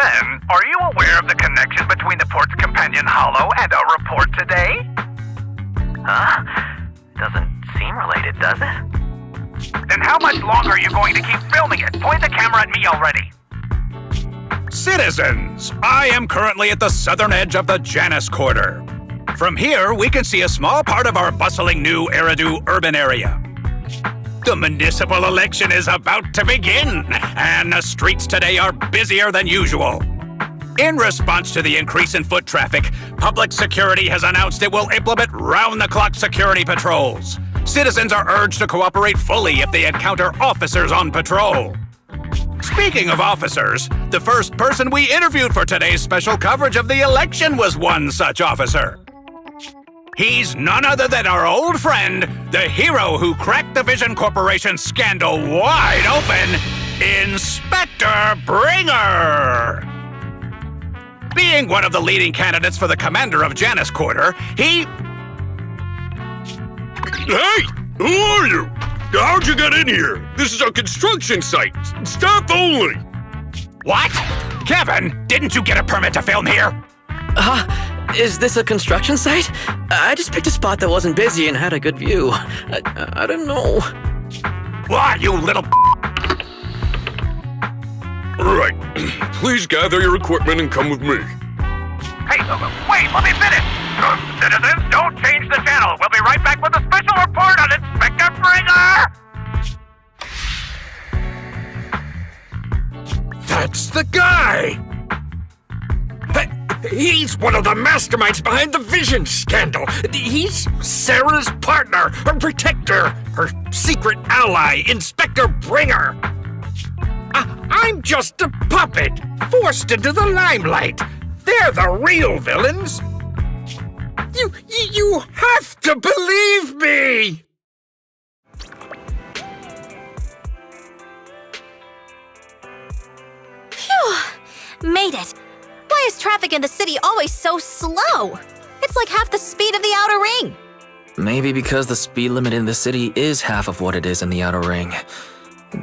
Then, are you aware of the connection between the port's companion Holo and our report today? Huh? Doesn't seem related, does it? Then how much longer are you going to keep filming it? Point the camera at me already. Citizens, I am currently at the southern edge of the Janus Quarter. From here, we can see a small part of our bustling new Eridu urban area. The municipal election is about to begin, and the streets today are busier than usual. In response to the increase in foot traffic, public security has announced it will implement round-the-clock security patrols. Citizens are urged to cooperate fully if they encounter officers on patrol. Speaking of officers, the first person we interviewed for today's special coverage of the election was one such officer. He's none other than our old friend, the hero who cracked the Vision Corporation scandal wide open, Inspector Bringer! Being one of the leading candidates for the commander of Janus Quarter, he... Hey! Who are you? How'd you get in here? This is a construction site. Staff only. What? Kevin, didn't you get a permit to film here? Is this a construction site? I just picked a spot that wasn't busy and had a good view. I don't know. What, you little... Right. Please gather your equipment and come with me. Hey, wait, let me finish! Citizens, don't change the channel! We'll be right back with a special report on Inspector Bringer! That's the guy! He's one of the masterminds behind the Vision scandal. He's Sarah's partner, her protector, her secret ally, Inspector Bringer. I'm just a puppet, forced into the limelight. They're the real villains. You have to believe me! Phew! Made it. Why is traffic in the city always so slow? It's like half the speed of the outer ring. Maybe because the speed limit in the city is half of what it is in the outer ring.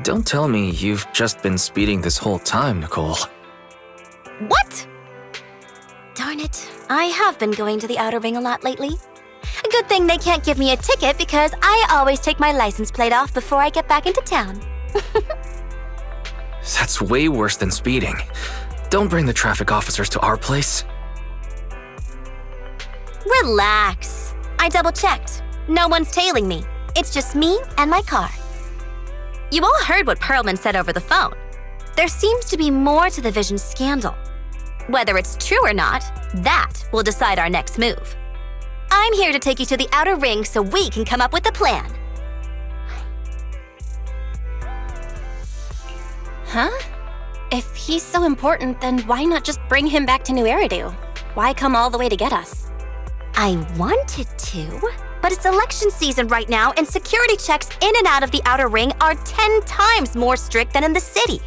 Don't tell me you've just been speeding this whole time, Nicole. What? Darn it. I have been going to the outer ring a lot lately. A good thing they can't give me a ticket because I always take my license plate off before I get back into town. That's way worse than speeding. Don't bring the traffic officers to our place. Relax. I double-checked. No one's tailing me. It's just me and my car. You all heard what Perlman said over the phone. There seems to be more to the Vision scandal. Whether it's true or not, that will decide our next move. I'm here to take you to the outer ring so we can come up with a plan. Huh? If he's so important, then why not just bring him back to New Eridu? Why come all the way to get us? I wanted to, but it's election season right now and security checks in and out of the outer ring are 10 times more strict than in the city.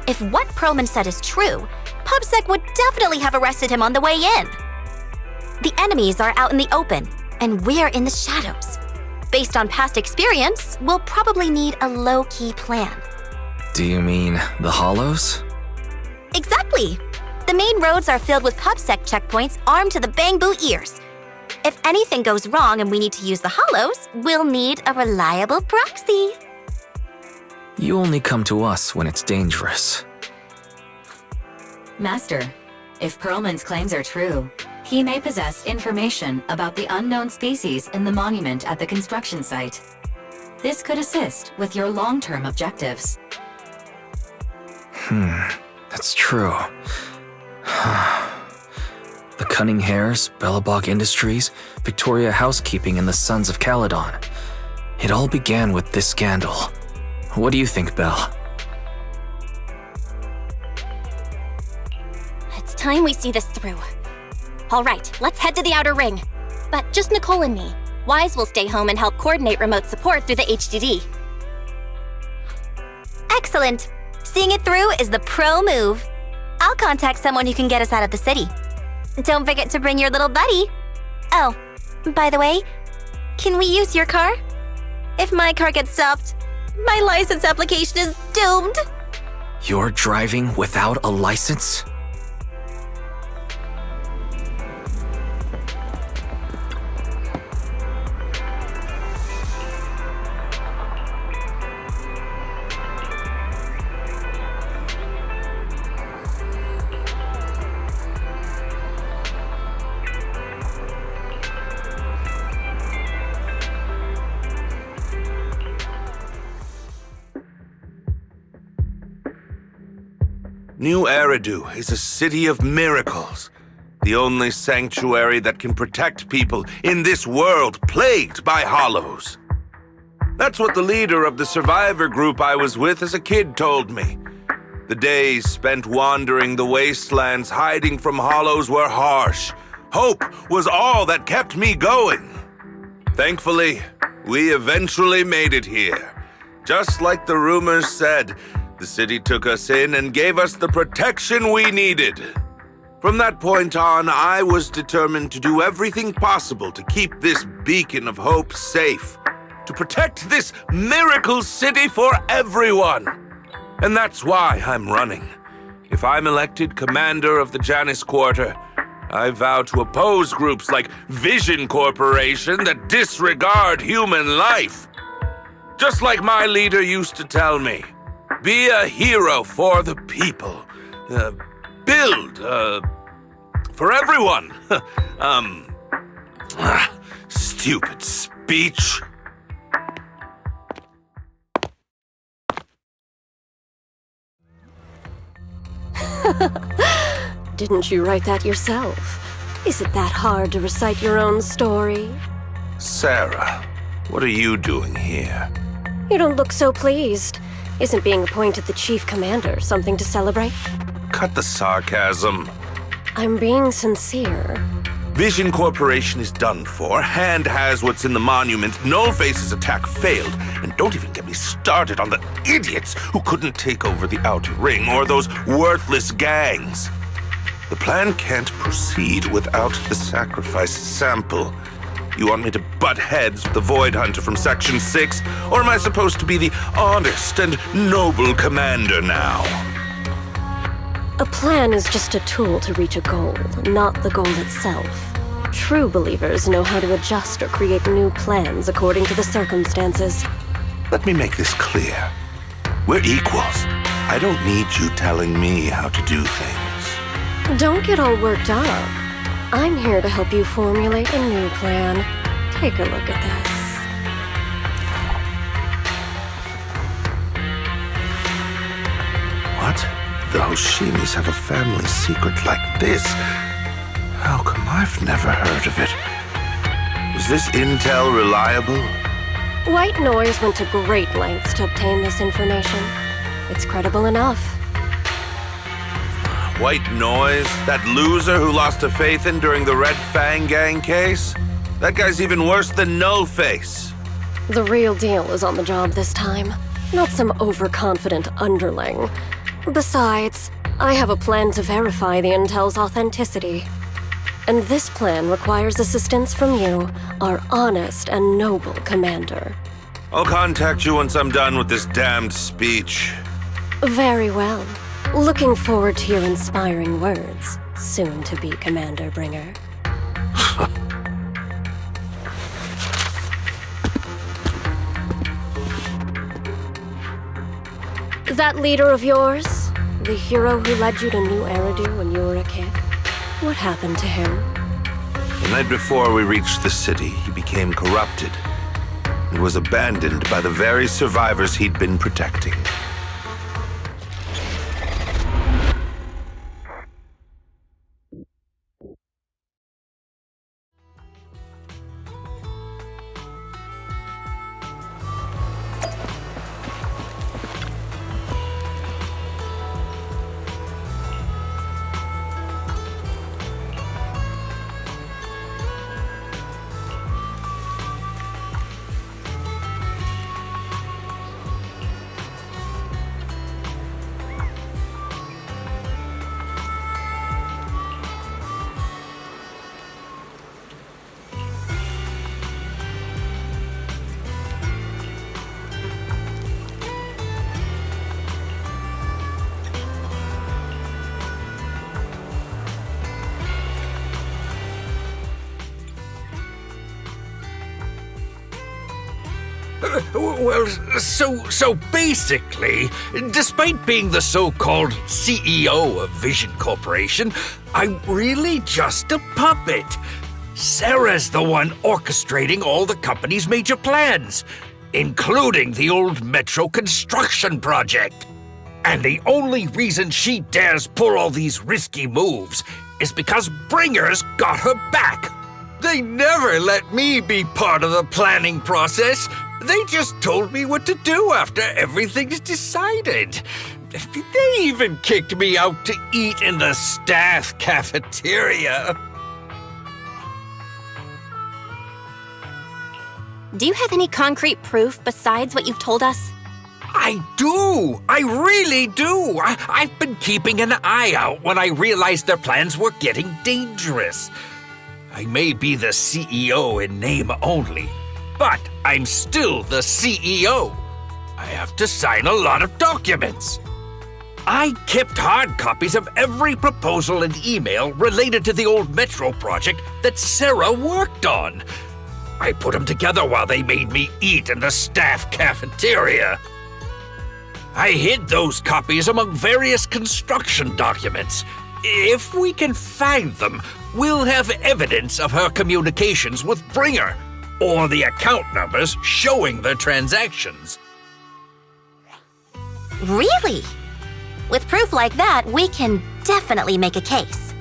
If what Perlman said is true, PubSec would definitely have arrested him on the way in. The enemies are out in the open, and we're in the shadows. Based on past experience, we'll probably need a low-key plan. Do you mean the Hollows? Exactly! The main roads are filled with PubSec checkpoints armed to the bang-boo ears. If anything goes wrong and we need to use the Hollows, we'll need a reliable proxy. You only come to us when it's dangerous. Master, if Perlman's claims are true, he may possess information about the unknown species in the monument at the construction site. This could assist with your long-term objectives. That's true. The Cunning Hares, Bellabog Industries, Victoria Housekeeping, and the Sons of Caledon. It all began with this scandal. What do you think, Belle? It's time we see this through. All right, let's head to the outer ring. But just Nicole and me. Wise will stay home and help coordinate remote support through the HDD. Excellent! Seeing it through is the pro move. I'll contact someone who can get us out of the city. Don't forget to bring your little buddy. Oh, by the way, can we use your car? If my car gets stopped, my license application is doomed. You're driving without a license? New Eridu is a city of miracles. The only sanctuary that can protect people in this world plagued by hollows. That's what the leader of the survivor group I was with as a kid told me. The days spent wandering the wastelands hiding from hollows were harsh. Hope was all that kept me going. Thankfully, we eventually made it here. Just like the rumors said, the city took us in and gave us the protection we needed. From that point on, I was determined to do everything possible to keep this beacon of hope safe, to protect this miracle city for everyone. And that's why I'm running. If I'm elected commander of the Janus Quarter, I vow to oppose groups like Vision Corporation that disregard human life. Just like my leader used to tell me, be a hero for the people. Build, for everyone. Stupid speech. Didn't you write that yourself? Is it that hard to recite your own story? Sarah, what are you doing here? You don't look so pleased. Isn't being appointed the chief commander something to celebrate? Cut the sarcasm. I'm being sincere. Vision Corporation is done for. Hand has what's in the monument. Nullface's attack failed. And don't even get me started on the idiots who couldn't take over the Outer Ring or those worthless gangs. The plan can't proceed without the sacrifice sample. You want me to butt heads with the Void Hunter from Section 6? Or am I supposed to be the honest and noble commander now? A plan is just a tool to reach a goal, not the goal itself. True believers know how to adjust or create new plans according to the circumstances. Let me make this clear. We're equals. I don't need you telling me how to do things. Don't get all worked up. I'm here to help you formulate a new plan. Take a look at this. What? The Hoshimis have a family secret like this? How come I've never heard of it? Is this intel reliable? White Noise went to great lengths to obtain this information. It's credible enough. White Noise? That loser who lost a faith in during the Red Fang Gang case? That guy's even worse than Nullface. The real deal is on the job this time, not some overconfident underling. Besides, I have a plan to verify the intel's authenticity. And this plan requires assistance from you, our honest and noble commander. I'll contact you once I'm done with this damned speech. Very well. Looking forward to your inspiring words, soon to be Commander Bringer. That leader of yours, the hero who led you to New Eridu when you were a kid, what happened to him? The night before we reached the city, he became corrupted and was abandoned by the very survivors he'd been protecting. Well, so basically, despite being the so-called CEO of Vision Corporation, I'm really just a puppet. Sarah's the one orchestrating all the company's major plans, including the old metro construction project. And the only reason she dares pull all these risky moves is because Bringer's got her back. They never let me be part of the planning process. They just told me what to do after everything's decided. They even kicked me out to eat in the staff cafeteria. Do you have any concrete proof besides what you've told us? I do! I really do! I've been keeping an eye out when I realized their plans were getting dangerous. I may be the CEO in name only, but I'm still the CEO. I have to sign a lot of documents. I kept hard copies of every proposal and email related to the old metro project that Sarah worked on. I put them together while they made me eat in the staff cafeteria. I hid those copies among various construction documents. If we can find them, we'll have evidence of her communications with Bringer, or the account numbers showing the transactions. Really? With proof like that, we can definitely make a case.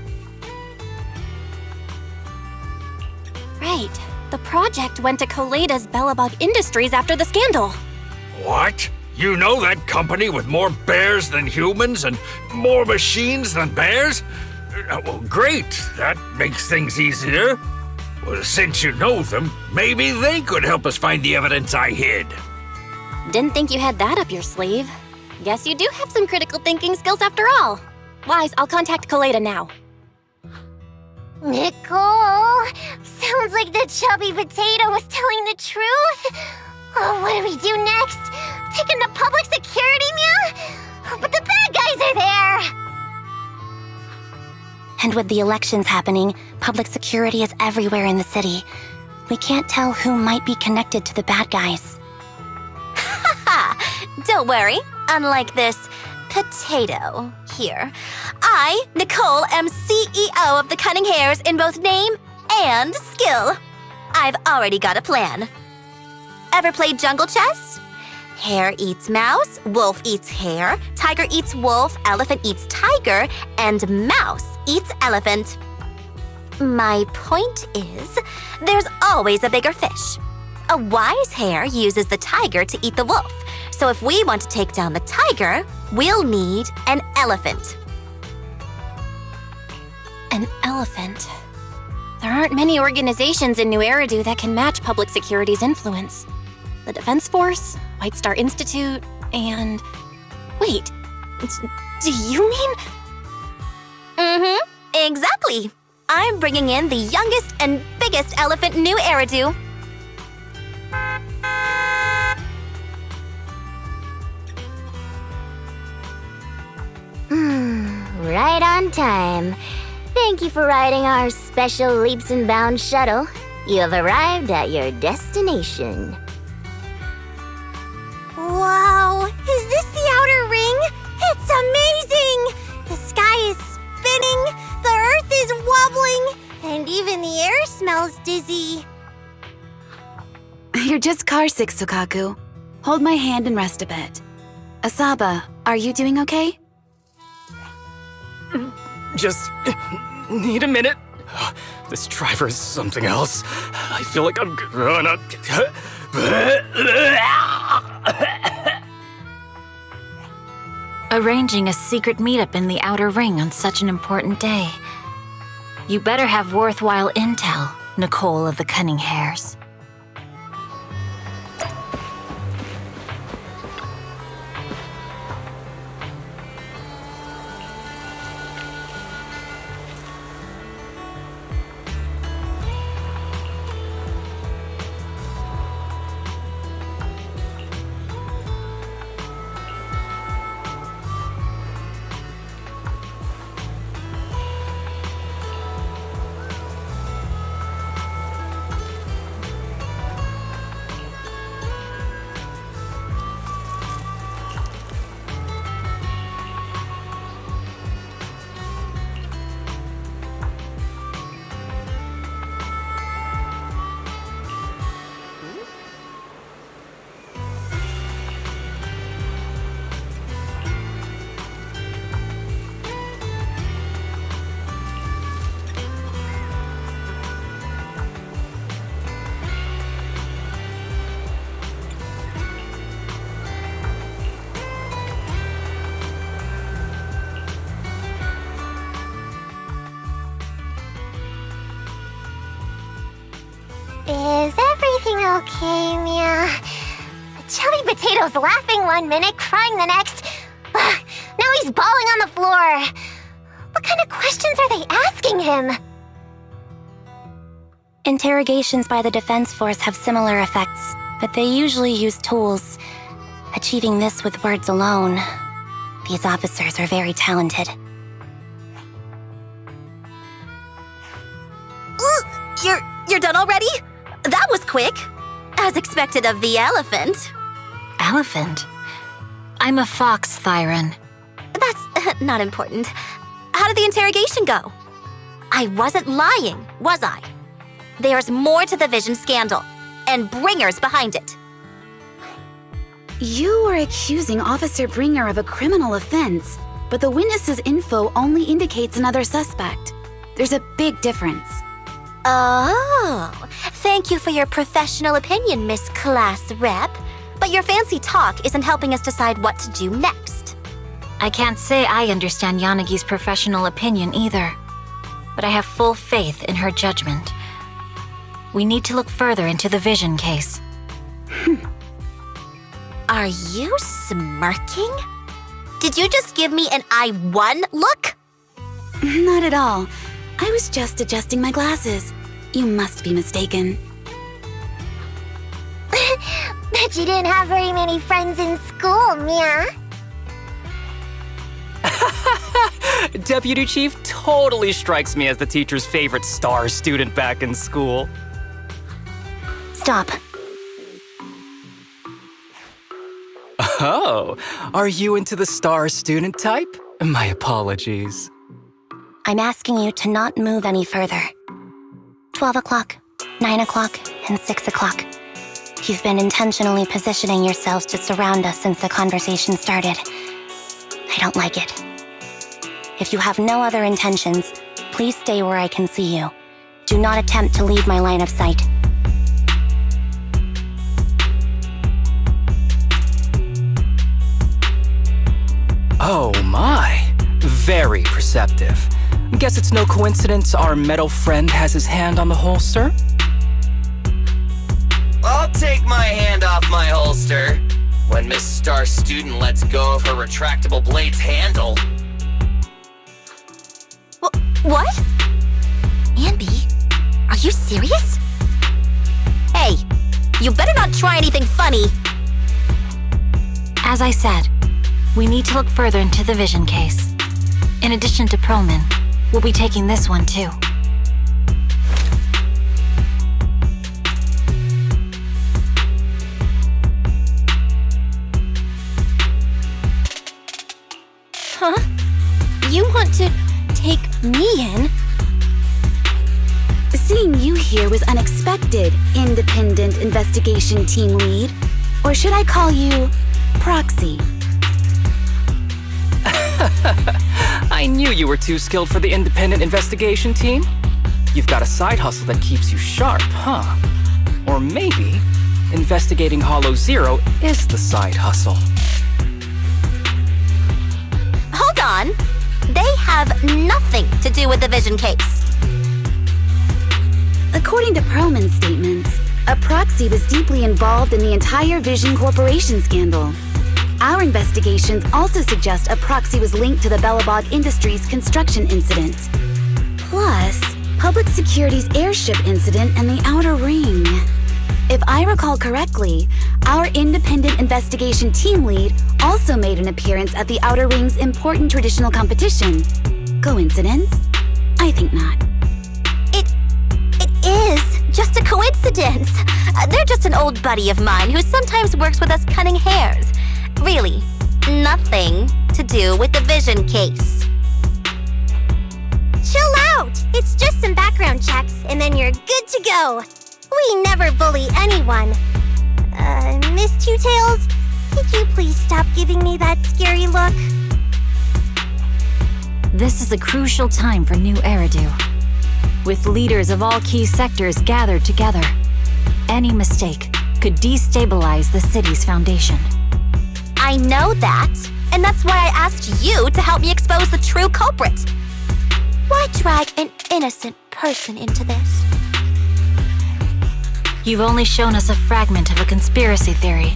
Right. The project went to Koleda's Bellabog Industries after the scandal. What? You know that company with more bears than humans and more machines than bears? Well, great. That makes things easier. Well, since you know them, maybe they could help us find the evidence I hid. Didn't think you had that up your sleeve. Guess you do have some critical thinking skills after all. Wise, I'll contact Koleda now. Nicole! Sounds like the chubby potato was telling the truth. Oh, what do we do next? Take him to public security, Mia? But the bad guys are there! And with the elections happening, public security is everywhere in the city. We can't tell who might be connected to the bad guys. Haha! Don't worry. Unlike this potato here, I, Nicole, am CEO of the Cunning Hares in both name and skill. I've already got a plan. Ever played jungle chess? Hare eats mouse, wolf eats hare, tiger eats wolf, elephant eats tiger, and mouse eats elephant. My point is, there's always a bigger fish. A wise hare uses the tiger to eat the wolf. So if we want to take down the tiger, we'll need an elephant. An elephant? There aren't many organizations in New Eridu that can match public security's influence. The Defense Force, White Star Institute, and... Wait, do you mean... Exactly. I'm bringing in the youngest and biggest elephant in New Eridu. Right on time. Thank you for riding our special leaps and bounds shuttle. You have arrived at your destination. Wow, is this the outer ring? It's amazing! The sky is spinning, the earth is wobbling, and even the air smells dizzy. You're just carsick, Sukaku. Hold my hand and rest a bit. Asaba, are you doing okay? Just need a minute. This driver is something else. I feel like I'm gonna... Arranging a secret meetup in the Outer Ring on such an important day. You better have worthwhile intel, Nicole of the Cunning Hares. Is everything okay, Mia? Chubby Potato's laughing one minute, crying the next. Now he's bawling on the floor. What kind of questions are they asking him? Interrogations by the defense force have similar effects, but they usually use tools. Achieving this with words alone. These officers are very talented. You're done already? That was quick. As expected of the elephant. Elephant? I'm a fox, Thyron. That's not important. How did the interrogation go? I wasn't lying, was I? There's more to the Vision scandal, and Bringer's behind it. You are accusing Officer Bringer of a criminal offense, but the witness's info only indicates another suspect. There's a big difference. Oh, thank you for your professional opinion, Miss Class Rep. But your fancy talk isn't helping us decide what to do next. I can't say I understand Yanagi's professional opinion either, but I have full faith in her judgment. We need to look further into the Vision case. Are you smirking? Did you just give me an I won look? Not at all. I was just adjusting my glasses. You must be mistaken. Bet you didn't have very many friends in school, Mia. Deputy Chief totally strikes me as the teacher's favorite star student back in school. Stop. Oh, are you into the star student type? My apologies. I'm asking you to not move any further. 12 o'clock, 9 o'clock, and 6 o'clock. You've been intentionally positioning yourselves to surround us since the conversation started. I don't like it. If you have no other intentions, please stay where I can see you. Do not attempt to leave my line of sight. Oh my, very perceptive. Guess it's no coincidence our metal friend has his hand on the holster? I'll take my hand off my holster when Miss Star Student lets go of her retractable blade's handle. What? Anby, are you serious? Hey, you better not try anything funny. As I said, we need to look further into the Vision case. In addition to Perlman, we'll be taking this one too. Huh? You want to take me in? Seeing you here was unexpected, Independent Investigation Team Lead. Or should I call you Proxy? I knew you were too skilled for the Independent Investigation Team. You've got a side hustle that keeps you sharp, huh? Or maybe investigating Hollow Zero is the side hustle. Hold on. They have nothing to do with the Vision case. According to Perlman's statements, a proxy was deeply involved in the entire Vision Corporation scandal. Our investigations also suggest a proxy was linked to the Belobog Industries construction incident. Plus, Public Security's airship incident and the Outer Ring. If I recall correctly, our Independent Investigation Team Lead also made an appearance at the Outer Ring's important traditional competition. Coincidence? I think not. It is just a coincidence. They're just an old buddy of mine who sometimes works with us cunning hares. Really, nothing to do with the Vision case. Chill out! It's just some background checks, and then you're good to go. We never bully anyone. Miss Two Tails, could you please stop giving me that scary look? This is a crucial time for New Eridu. With leaders of all key sectors gathered together, any mistake could destabilize the city's foundation. I know that, and that's why I asked you to help me expose the true culprit. Why drag an innocent person into this? You've only shown us a fragment of a conspiracy theory,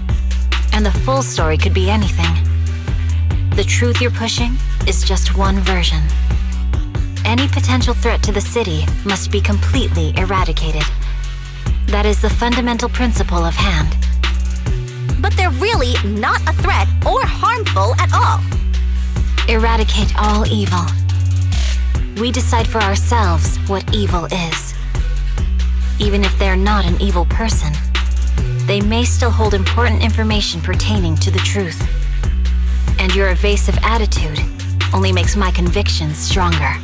and the full story could be anything. The truth you're pushing is just one version. Any potential threat to the city must be completely eradicated. That is the fundamental principle of Hand. But they're really not a threat or harmful at all. Eradicate all evil. We decide for ourselves what evil is. Even if they're not an evil person, they may still hold important information pertaining to the truth. And your evasive attitude only makes my convictions stronger.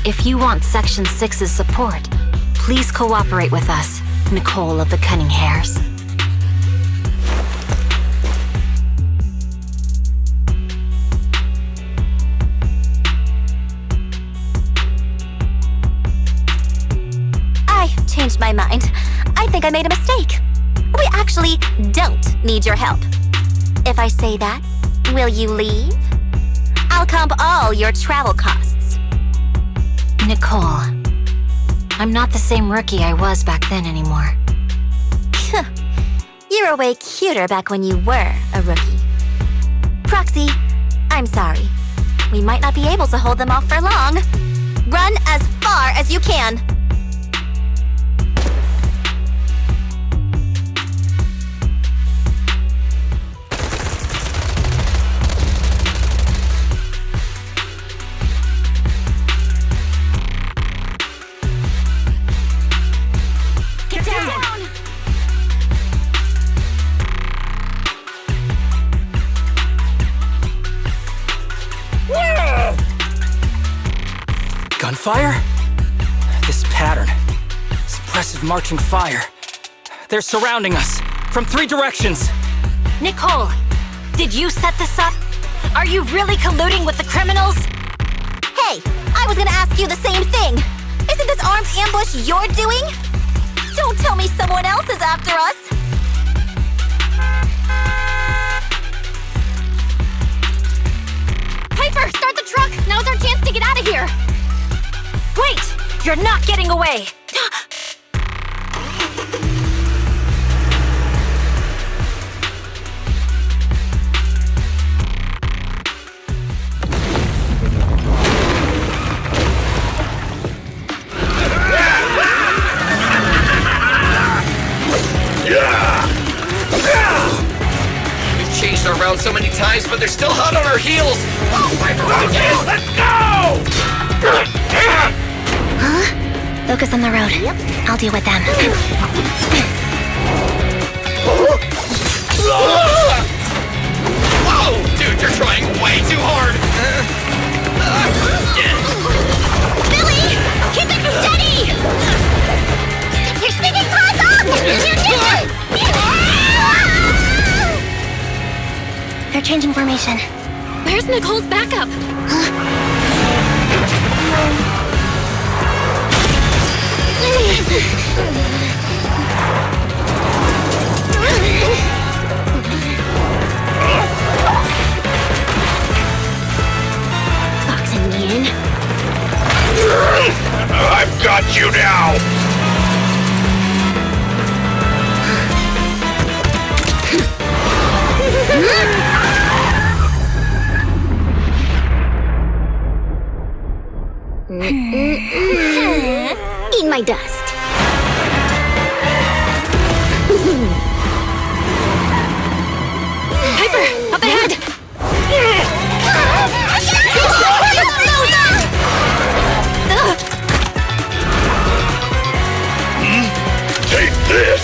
If you want Section 6's support, please cooperate with us, Nicole of the Cunning Hairs. I changed my mind. I think I made a mistake. We actually don't need your help. If I say that, will you leave? I'll comp all your travel costs. Nicole, I'm not the same rookie I was back then anymore. You were way cuter back when you were a rookie. Proxy, I'm sorry. We might not be able to hold them off for long. Run as far as you can. Gunfire? This pattern. Suppressive marching fire. They're surrounding us from 3 directions. Nicole, did you set this up? Are you really colluding with the criminals? Hey, I was gonna ask you the same thing. Isn't this armed ambush you're doing? Don't tell me someone else is after us. Piper, start the truck! Now's our chance to get out of here! Wait! You're not getting away! We've changed our route so many times, but they're still hot on our heels! Oh my God! Let's go! Huh? Focus on the road. Yep. I'll deal with them. Whoa! Dude, you're trying way too hard! Billy! Keep it steady! You're sticking claws up! They're changing formation. Where's Nicole's backup? Boxing me in. I've got you now! Eat my dust. Piper, up ahead! Take this!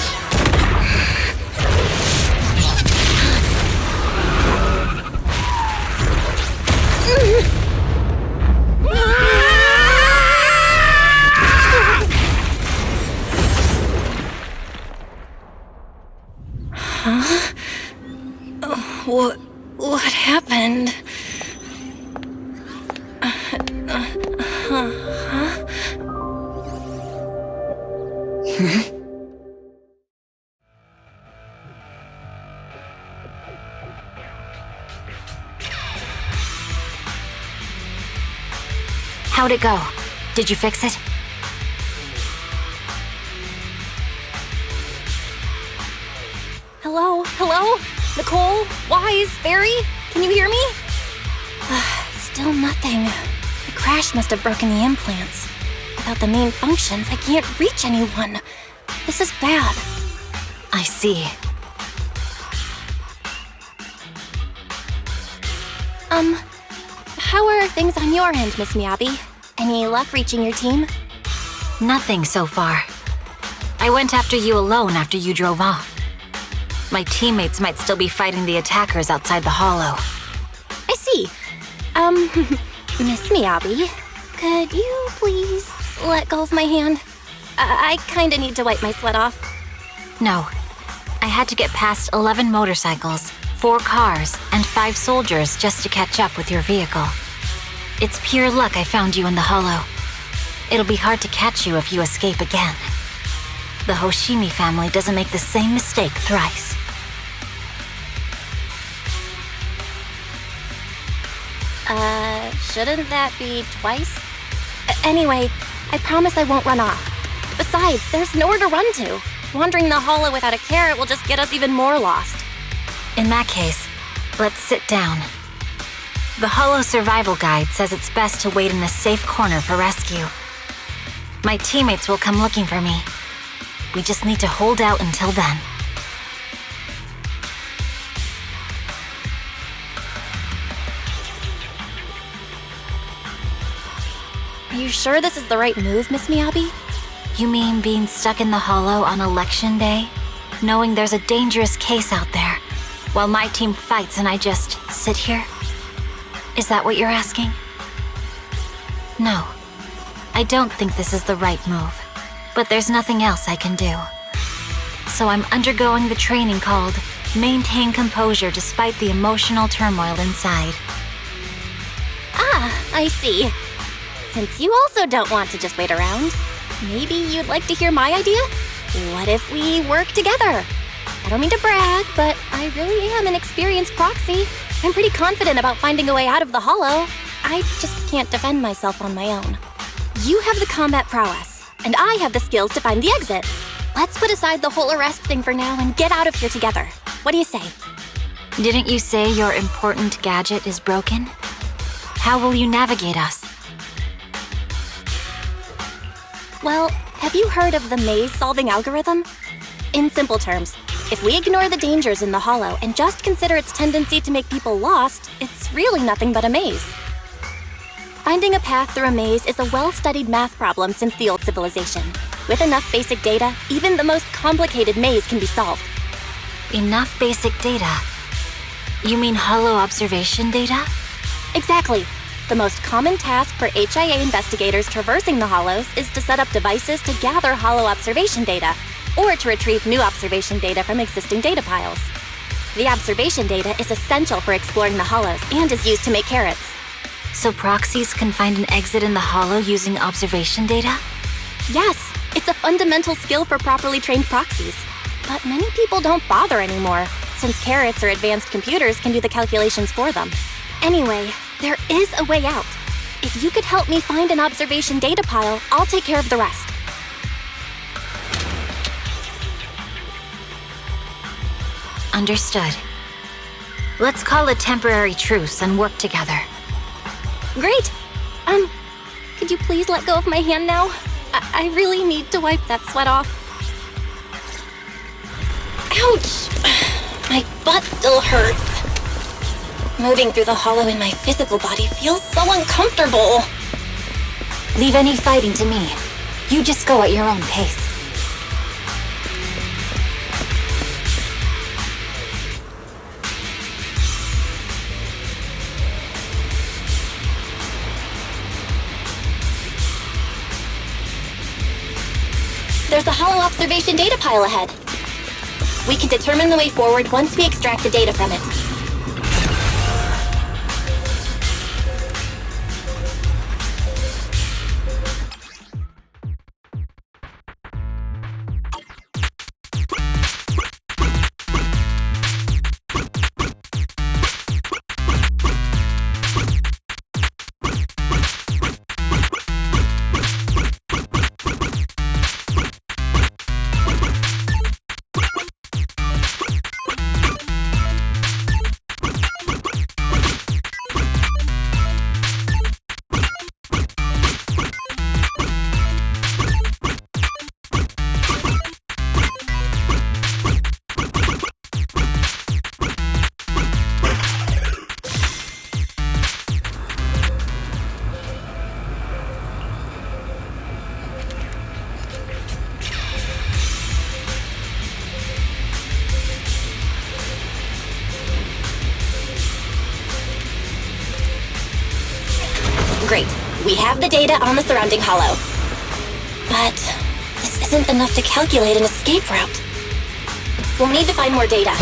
Huh? What happened? How'd it go? Did you fix it? Nicole? Wise? Barry? Can you hear me? Still nothing. The crash must have broken the implants. Without the main functions, I can't reach anyone. This is bad. I see. How are things on your end, Miss Miyabi? Any luck reaching your team? Nothing so far. I went after you alone after you drove off. My teammates might still be fighting the attackers outside the hollow. I see. Miss Miyabi, could you please let go of my hand? I kinda need to wipe my sweat off. No. I had to get past 11 motorcycles, 4 cars, and 5 soldiers just to catch up with your vehicle. It's pure luck I found you in the hollow. It'll be hard to catch you if you escape again. The Hoshimi family doesn't make the same mistake thrice. Shouldn't that be twice? Anyway, I promise I won't run off. Besides, there's nowhere to run to. Wandering the hollow without a carrot will just get us even more lost. In that case, let's sit down. The hollow survival guide says it's best to wait in a safe corner for rescue. My teammates will come looking for me. We just need to hold out until then. Are you sure this is the right move, Miss Miyabi? You mean being stuck in the hollow on election day? Knowing there's a dangerous case out there, while my team fights and I just sit here? Is that what you're asking? No. I don't think this is the right move, but there's nothing else I can do. So I'm undergoing the training called Maintain Composure Despite the Emotional Turmoil Inside. Ah, I see. Since you also don't want to just wait around, maybe you'd like to hear my idea? What if we work together? I don't mean to brag, but I really am an experienced proxy. I'm pretty confident about finding a way out of the hollow. I just can't defend myself on my own. You have the combat prowess, and I have the skills to find the exit. Let's put aside the whole arrest thing for now and get out of here together. What do you say? Didn't you say your important gadget is broken? How will you navigate us? Well, have you heard of the maze-solving algorithm? In simple terms, if we ignore the dangers in the hollow and just consider its tendency to make people lost, it's really nothing but a maze. Finding a path through a maze is a well-studied math problem since the old civilization. With enough basic data, even the most complicated maze can be solved. Enough basic data? You mean hollow observation data? Exactly. The most common task for HIA investigators traversing the hollows is to set up devices to gather hollow observation data, or to retrieve new observation data from existing data piles. The observation data is essential for exploring the hollows and is used to make carrots. So proxies can find an exit in the hollow using observation data? Yes, it's a fundamental skill for properly trained proxies. But many people don't bother anymore, since carrots or advanced computers can do the calculations for them. Anyway, there is a way out. If you could help me find an observation data pile, I'll take care of the rest. Understood. Let's call a temporary truce and work together. Great! Could you please let go of my hand now? I really need to wipe that sweat off. Ouch! My butt still hurts. Moving through the hollow in my physical body feels so uncomfortable. Leave any fighting to me. You just go at your own pace. There's a hollow observation data pile ahead. We can determine the way forward once we extract the data from it. Great. We have the data on the surrounding hollow. But this isn't enough to calculate an escape route. We'll need to find more data.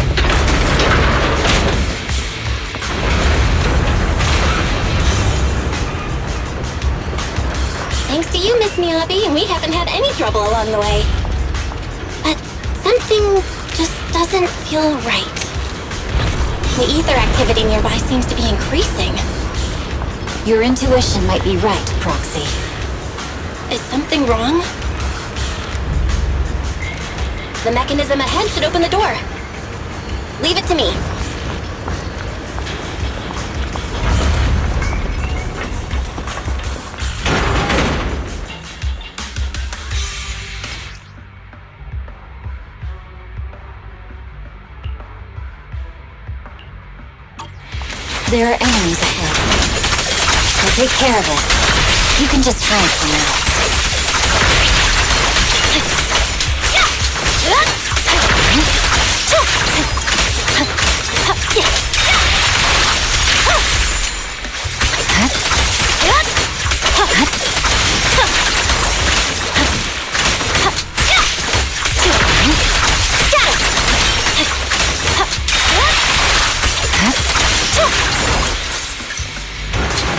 Thanks to you, Miss Miyabi, we haven't had any trouble along the way. But something just doesn't feel right. The ether activity nearby seems to be increasing. Your intuition might be right, Proxy. Is something wrong? The mechanism ahead should open the door. Leave it to me. There are enemies ahead. We'll take care of it. You can just hide for now.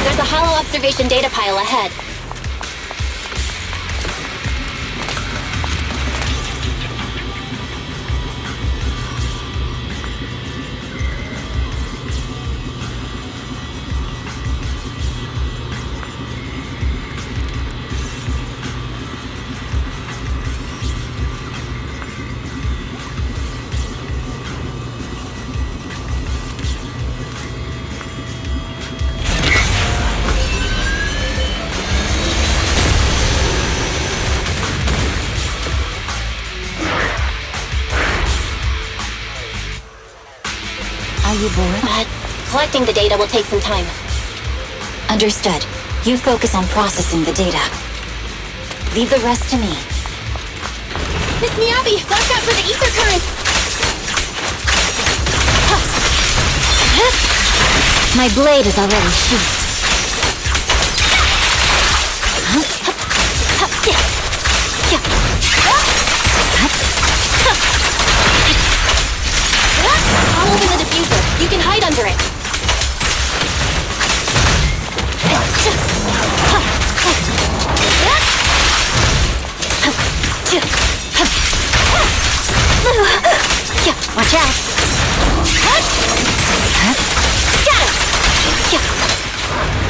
There's a hollow observation data pile ahead. Are you bored? But collecting the data will take some time. Understood. You focus on processing the data. Leave the rest to me. Miss Miyabi, watch out for the ether current! My blade is already sheathed. I'll open the diffuser. You can hide under it. Watch out.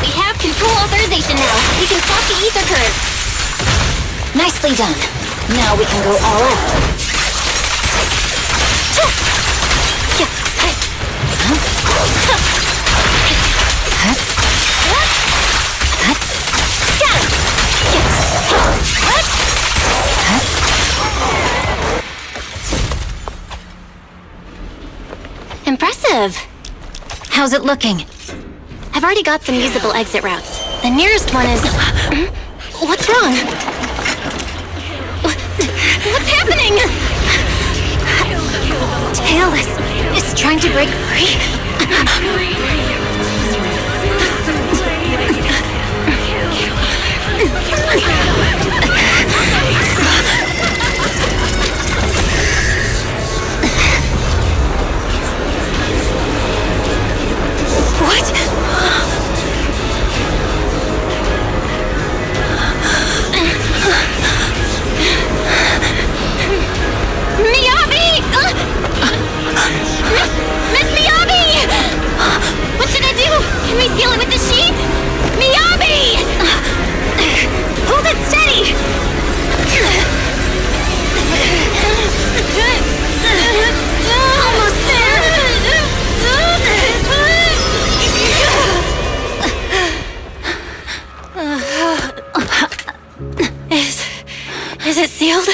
We have control authorization now. We can stop the ether current. Nicely done. Now we can go all out. Impressive. How's it looking? I've already got some usable exit routes. The nearest one is... What's wrong? What's happening? Tailless is trying to break free. What? Miyabi! Miss Miyabi! What should I do? Can we seal it with the sheet? Miyabi! Hold it steady! Almost there! Is it sealed?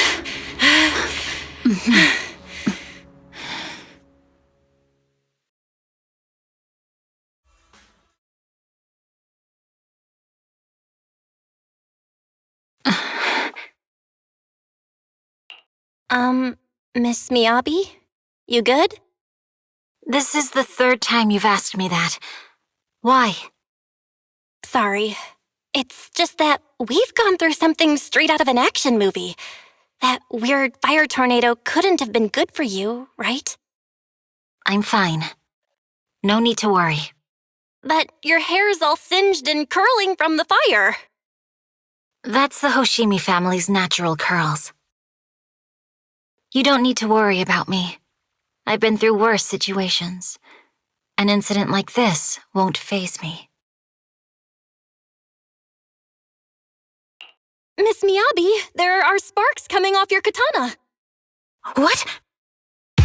Miss Miyabi? You good? This is the third time you've asked me that. Why? Sorry. It's just that we've gone through something straight out of an action movie. That weird fire tornado couldn't have been good for you, right? I'm fine. No need to worry. But your hair's all singed and curling from the fire. That's the Hoshimi family's natural curls. You don't need to worry about me. I've been through worse situations. An incident like this won't faze me. Miss Miyabi, there are sparks coming off your katana. What?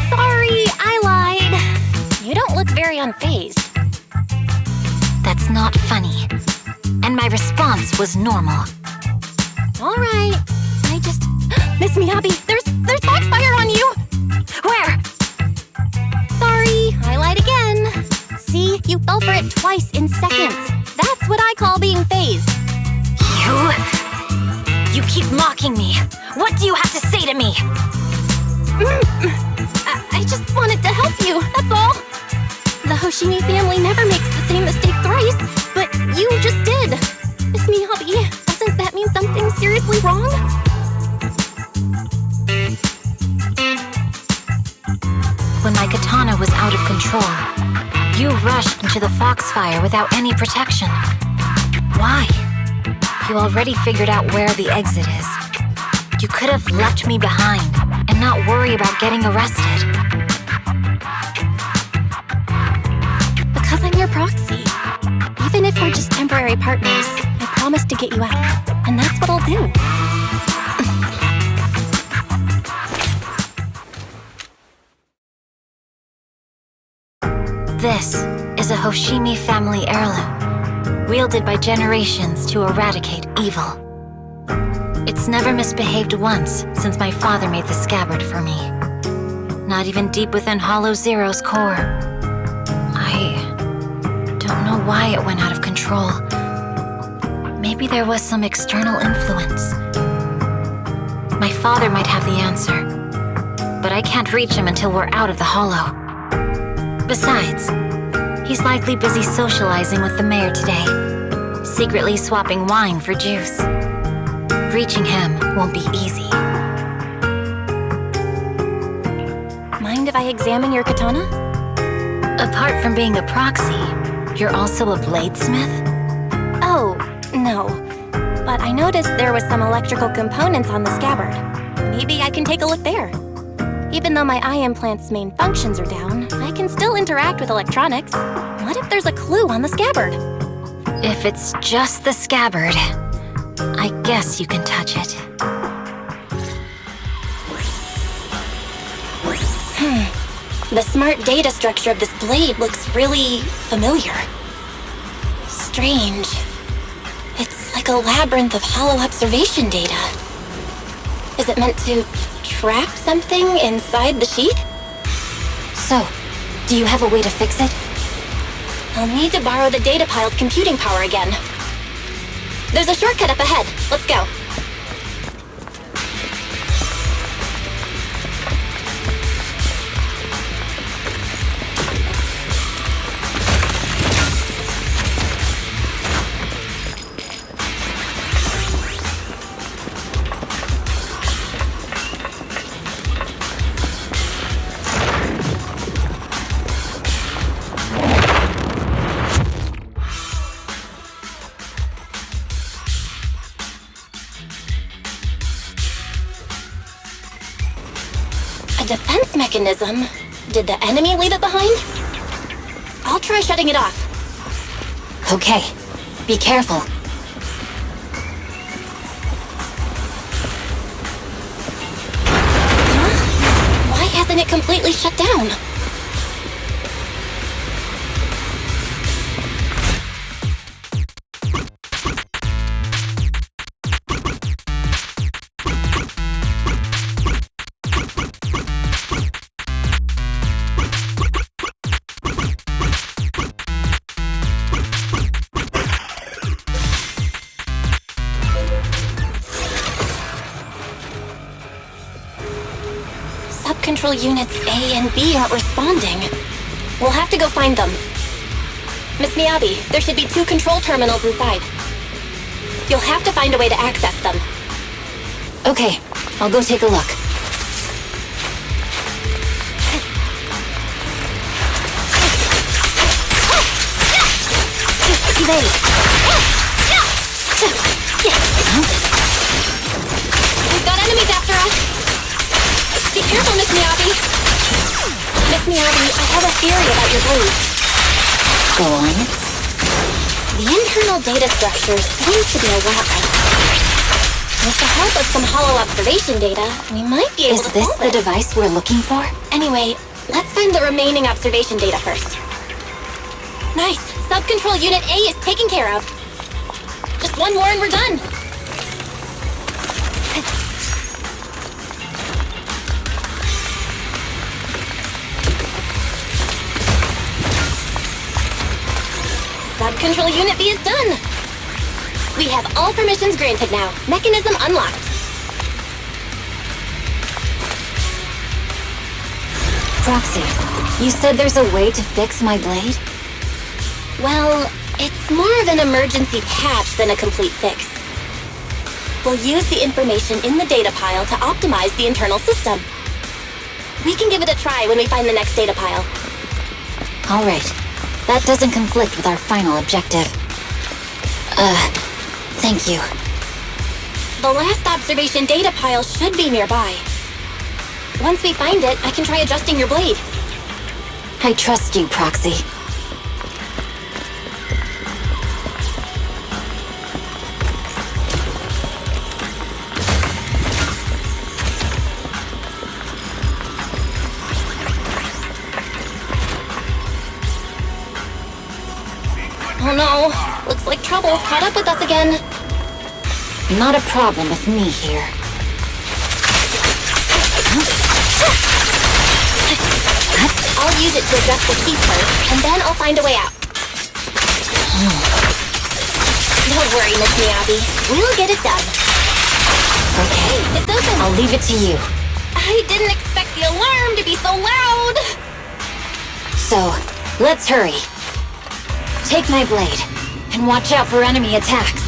Sorry, I lied. You don't look very unfazed. That's not funny. And my response was normal. All right, I just... Miss Miyabi, there's foxfire on you! Where? Sorry, I lied again. See, you fell for it twice in seconds. That's what I call being phased. You keep mocking me. What do you have to say to me? I just wanted to help you, that's all. The Hoshimi family never makes the same mistake thrice, but you just did. Miss Miyabi, doesn't that mean something seriously wrong? When my katana was out of control, you rushed into the foxfire without any protection. Why? You already figured out where the exit is. You could have left me behind and not worry about getting arrested. Because I'm your proxy. Even if we're just temporary partners, I promise to get you out. And that's what I'll do. This is a Hoshimi family heirloom, wielded by generations to eradicate evil. It's never misbehaved once since my father made the scabbard for me. Not even deep within Hollow Zero's core. I don't know why it went out of control. Maybe there was some external influence. My father might have the answer, but I can't reach him until we're out of the Hollow. Besides, he's likely busy socializing with the mayor today, secretly swapping wine for juice. Reaching him won't be easy. Mind if I examine your katana? Apart from being a proxy, you're also a bladesmith? Oh, no. But I noticed there was some electrical components on the scabbard. Maybe I can take a look there. Even though my eye implant's main functions are down, I can still interact with electronics. What if there's a clue on the scabbard? If it's just the scabbard, I guess you can touch it. The smart data structure of this blade looks really familiar. Strange. It's like a labyrinth of hollow observation data. Is it meant to trap something inside the sheath? So, do you have a way to fix it? I'll need to borrow the data pile's computing power again. There's a shortcut up ahead. Let's go. Defense mechanism? Did the enemy leave it behind? I'll try shutting it off. Okay, be careful. Huh? Why hasn't it completely shut down? Control units A and B aren't responding. We'll have to go find them. Miss Miyabi, there should be 2 control terminals inside. You'll have to find a way to access them. Okay, I'll go take a look. Evade. We've got enemies after us. Be careful, Miss Miyabi. Miss Miyabi, I have a theory about your blade. Go on. The internal data structure seems to be a weapon. With the help of some hollow observation data, we might be able to Is this solve the it. device we're looking for? Anyway, let's find the remaining observation data first. Nice. Sub-control unit A is taken care of. Just one more and we're done. Sub-control unit B is done. We have all permissions granted now. Mechanism unlocked. Proxy, you said there's a way to fix my blade? Well, it's more of an emergency patch than a complete fix. We'll use the information in the data pile to optimize the internal system. We can give it a try when we find the next data pile. All right. That doesn't conflict with our final objective. Thank you. The last observation data pile should be nearby. Once we find it, I can try adjusting your blade. I trust you, Proxy. Oh no, looks like trouble's caught up with us again. Not a problem with me here. I'll use it to adjust the key first, and then I'll find a way out. Don't worry, Miss Miyabi. We'll get it done. Okay. It's open. I'll leave it to you. I didn't expect the alarm to be so loud. So, let's hurry. Take my blade, and watch out for enemy attacks.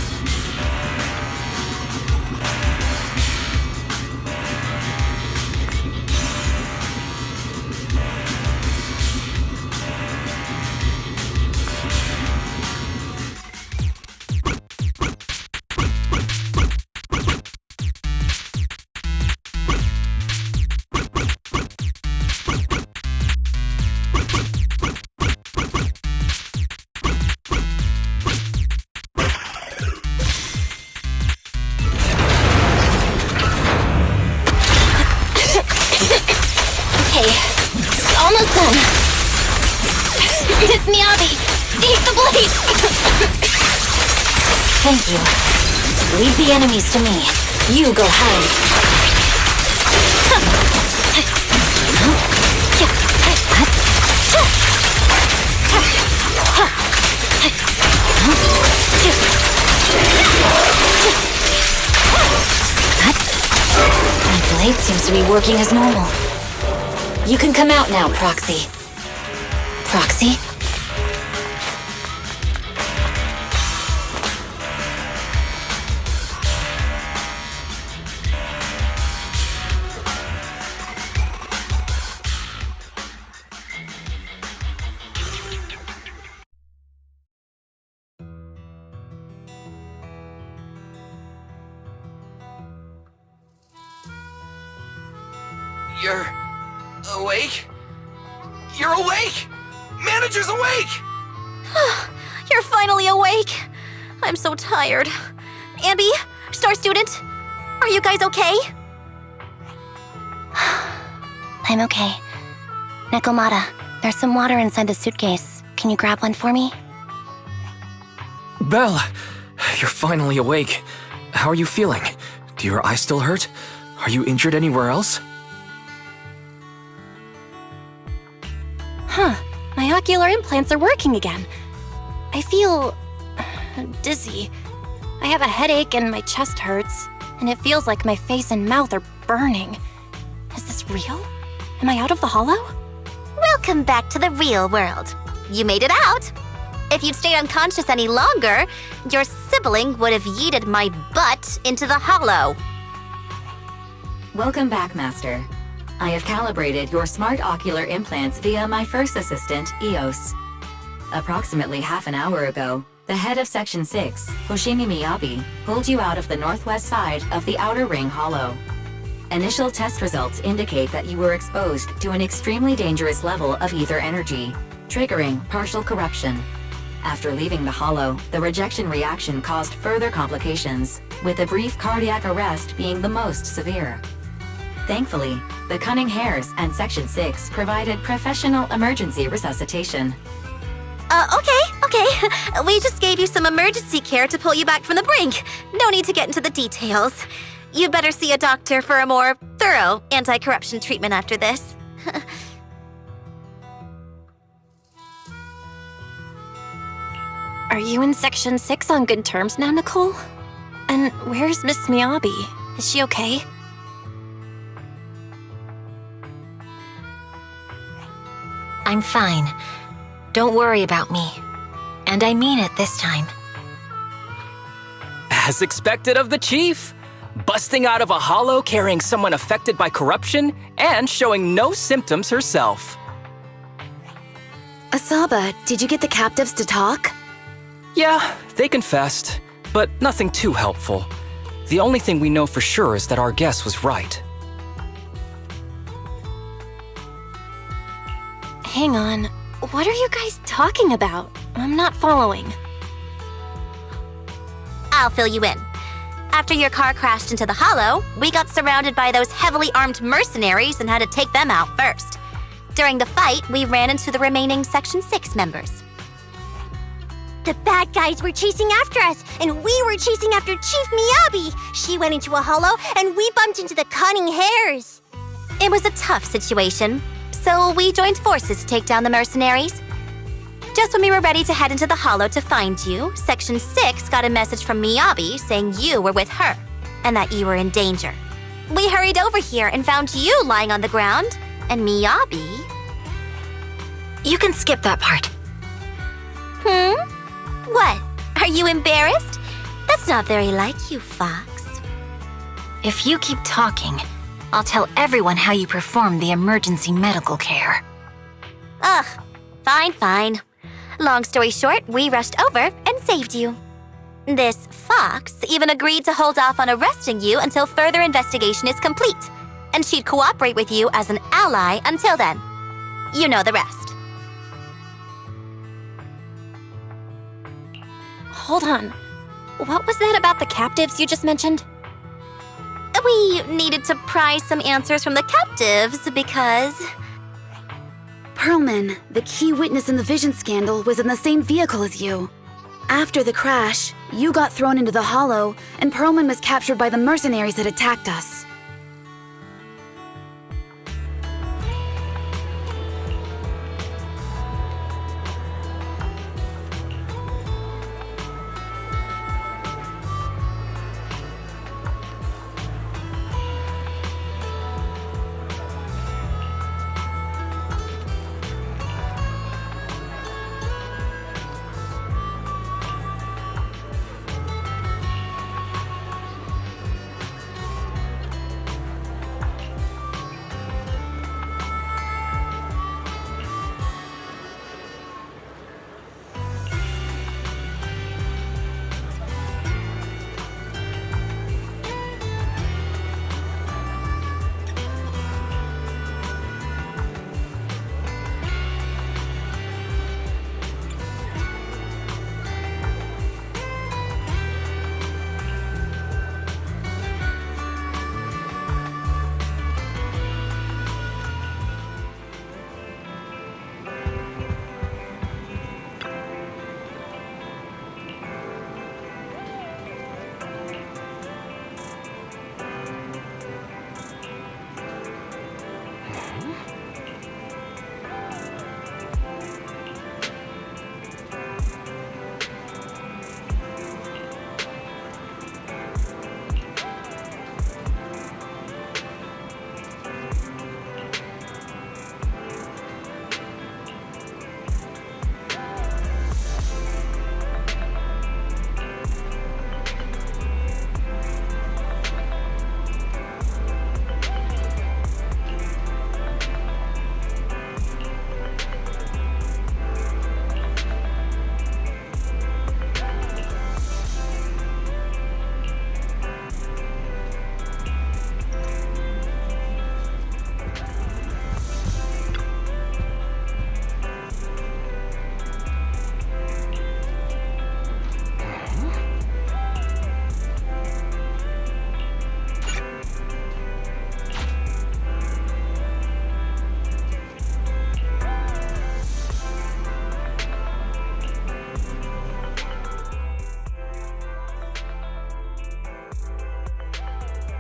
Almost done. Miss Miyabi, take the blade! Thank you. Leave the enemies to me. You go hide. My blade seems to be working as normal. You can come out now, Proxy. Proxy? You're awake? You're awake! Manager's awake! You're finally awake. I'm so tired. Ambi, Star Student, are you guys okay? I'm okay. Nekomata, there's some water inside the suitcase. Can you grab one for me? Belle, you're finally awake. How are you feeling? Do your eyes still hurt? Are you injured anywhere else? Huh. My ocular implants are working again. I feel dizzy. I have a headache and my chest hurts, and it feels like my face and mouth are burning. Is this real? Am I out of the hollow? Welcome back to the real world. You made it out. If you'd stayed unconscious any longer, your sibling would have yeeted my butt into the hollow. Welcome back, Master. I have calibrated your smart ocular implants via my first assistant, EOS. Approximately half an hour ago, the head of Section 6, Hoshimi Miyabi, pulled you out of the northwest side of the Outer Ring Hollow. Initial test results indicate that you were exposed to an extremely dangerous level of ether energy, triggering partial corruption. After leaving the hollow, the rejection reaction caused further complications, with a brief cardiac arrest being the most severe. Thankfully, the Cunning Hares and Section 6 provided professional emergency resuscitation. Okay. We just gave you some emergency care to pull you back from the brink. No need to get into the details. You better see a doctor for a more thorough anti-corruption treatment after this. Are you in Section 6 on good terms now, Nicole? And where's Miss Miyabi? Is she okay? I'm fine. Don't worry about me. And I mean it this time. As expected of the chief. Busting out of a hollow carrying someone affected by corruption and showing no symptoms herself. Asaba, did you get the captives to talk? Yeah, they confessed, but nothing too helpful. The only thing we know for sure is that our guess was right. Hang on. What are you guys talking about? I'm not following. I'll fill you in. After your car crashed into the hollow, we got surrounded by those heavily armed mercenaries and had to take them out first. During the fight, we ran into the remaining Section 6 members. The bad guys were chasing after us, and we were chasing after Chief Miyabi. She went into a hollow, and we bumped into the Cunning Hares. It was a tough situation, so we joined forces to take down the mercenaries. Just when we were ready to head into the hollow to find you, Section 6 got a message from Miyabi saying you were with her, and that you were in danger. We hurried over here and found you lying on the ground, and Miyabi... You can skip that part. What? Are you embarrassed? That's not very like you, Fox. If you keep talking, I'll tell everyone how you performed the emergency medical care. Ugh, fine. Long story short, we rushed over and saved you. This Fox even agreed to hold off on arresting you until further investigation is complete, and she'd cooperate with you as an ally until then. You know the rest. Hold on. What was that about the captives you just mentioned? We needed to pry some answers from the captives because... Perlman, the key witness in the Vision scandal, was in the same vehicle as you. After the crash, you got thrown into the hollow, and Perlman was captured by the mercenaries that attacked us.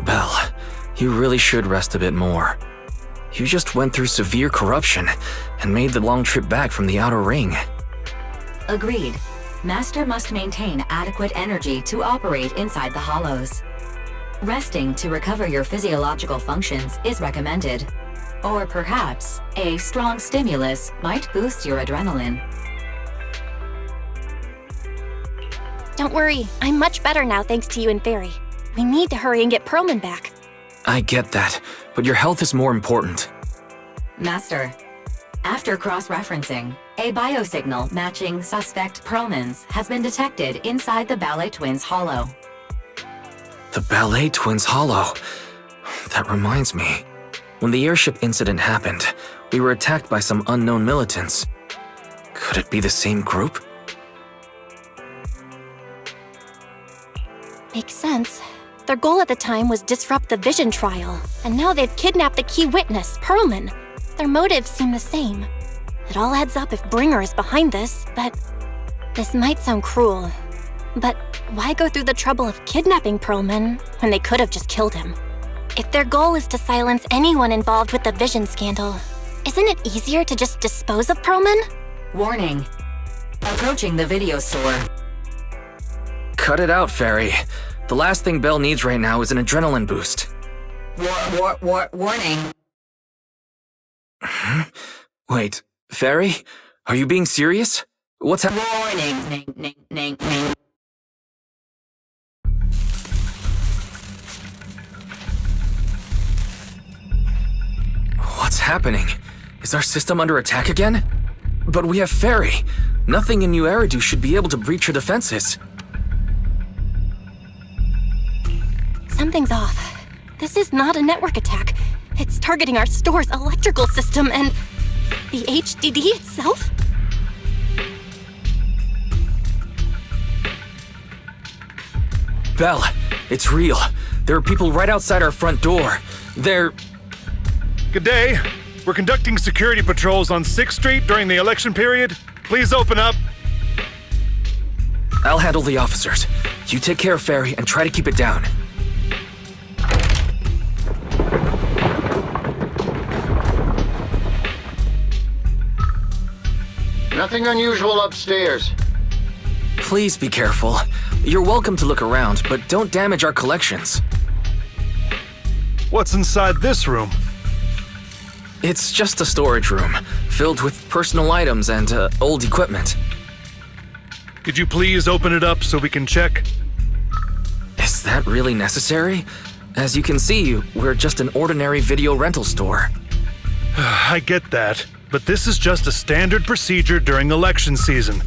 Belle, you really should rest a bit more. You just went through severe corruption and made the long trip back from the outer ring. Agreed. Master must maintain adequate energy to operate inside the hollows. Resting to recover your physiological functions is recommended. Or perhaps, a strong stimulus might boost your adrenaline. Don't worry, I'm much better now thanks to you and Fairy. We need to hurry and get Perlman back. I get that, but your health is more important. Master, after cross-referencing, a biosignal matching suspect Perlman's has been detected inside the Ballet Twins hollow. The Ballet Twins hollow. That reminds me. When the airship incident happened, we were attacked by some unknown militants. Could it be the same group? Makes sense. Their goal at the time was disrupt the Vision trial, and now they've kidnapped the key witness, Perlman. Their motives seem the same. It all adds up if Bringer is behind this, but this might sound cruel. But why go through the trouble of kidnapping Perlman when they could have just killed him? If their goal is to silence anyone involved with the Vision scandal, isn't it easier to just dispose of Perlman? Warning. Approaching the video store. Cut it out, Fairy. The last thing Belle needs right now is an adrenaline boost. Warning. Wait, Fairy? Are you being serious? What's happening? Warning. What's happening? Is our system under attack again? But we have Fairy. Nothing in New Eridu should be able to breach her defenses. Something's off. This is not a network attack. It's targeting our store's electrical system and the HDD itself? Belle, it's real. There are people right outside our front door. They're... Good day. We're conducting security patrols on 6th Street during the election period. Please open up. I'll handle the officers. You take care of Fairy and try to keep it down. Nothing unusual upstairs. Please be careful. You're welcome to look around, but don't damage our collections. What's inside this room? It's just a storage room, filled with personal items and old equipment. Could you please open it up so we can check? Is that really necessary? As you can see, we're just an ordinary video rental store. I get that, but this is just a standard procedure during election season.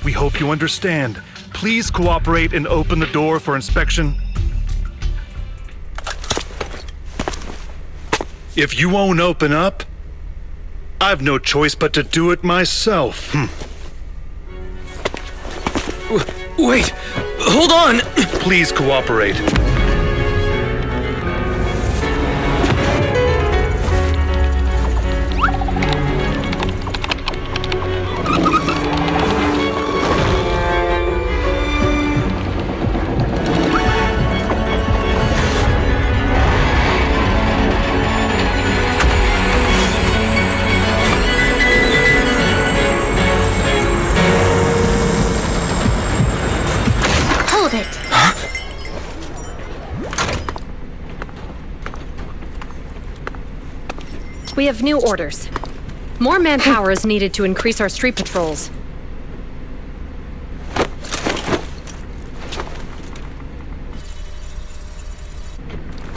We hope you understand. Please cooperate and open the door for inspection. If you won't open up, I've no choice but to do it myself. Wait, hold on! Please cooperate. We have new orders. More manpower is needed to increase our street patrols.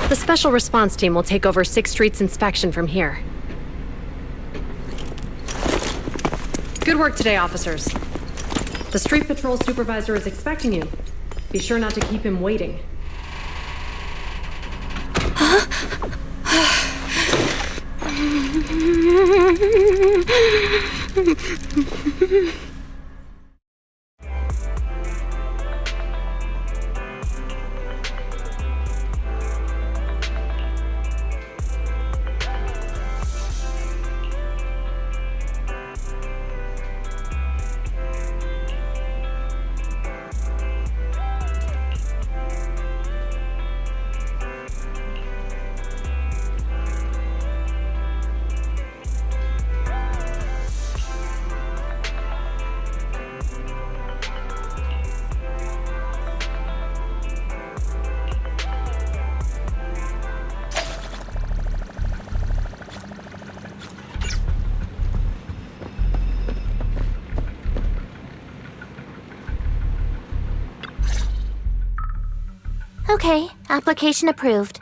The Special Response Team will take over 6th Street's inspection from here. Good work today, officers. The Street Patrol Supervisor is expecting you. Be sure not to keep him waiting. Okay, application approved.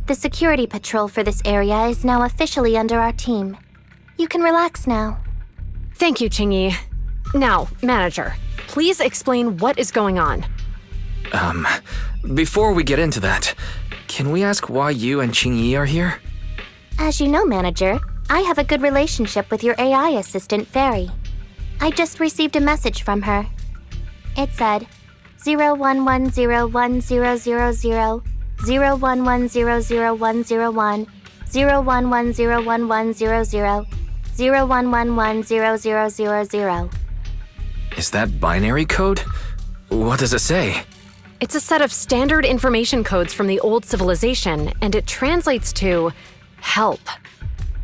The security patrol for this area is now officially under our team. You can relax now. Thank you, Qingyi. Now, Manager, please explain what is going on. Before we get into that, can we ask why you and Qingyi are here? As you know, Manager, I have a good relationship with your AI assistant, Fairy. I just received a message from her. It said, 01101000, 01100101, 01101100, 01110000. Is that binary code? What does it say? It's a set of standard information codes from the old civilization, and it translates to help.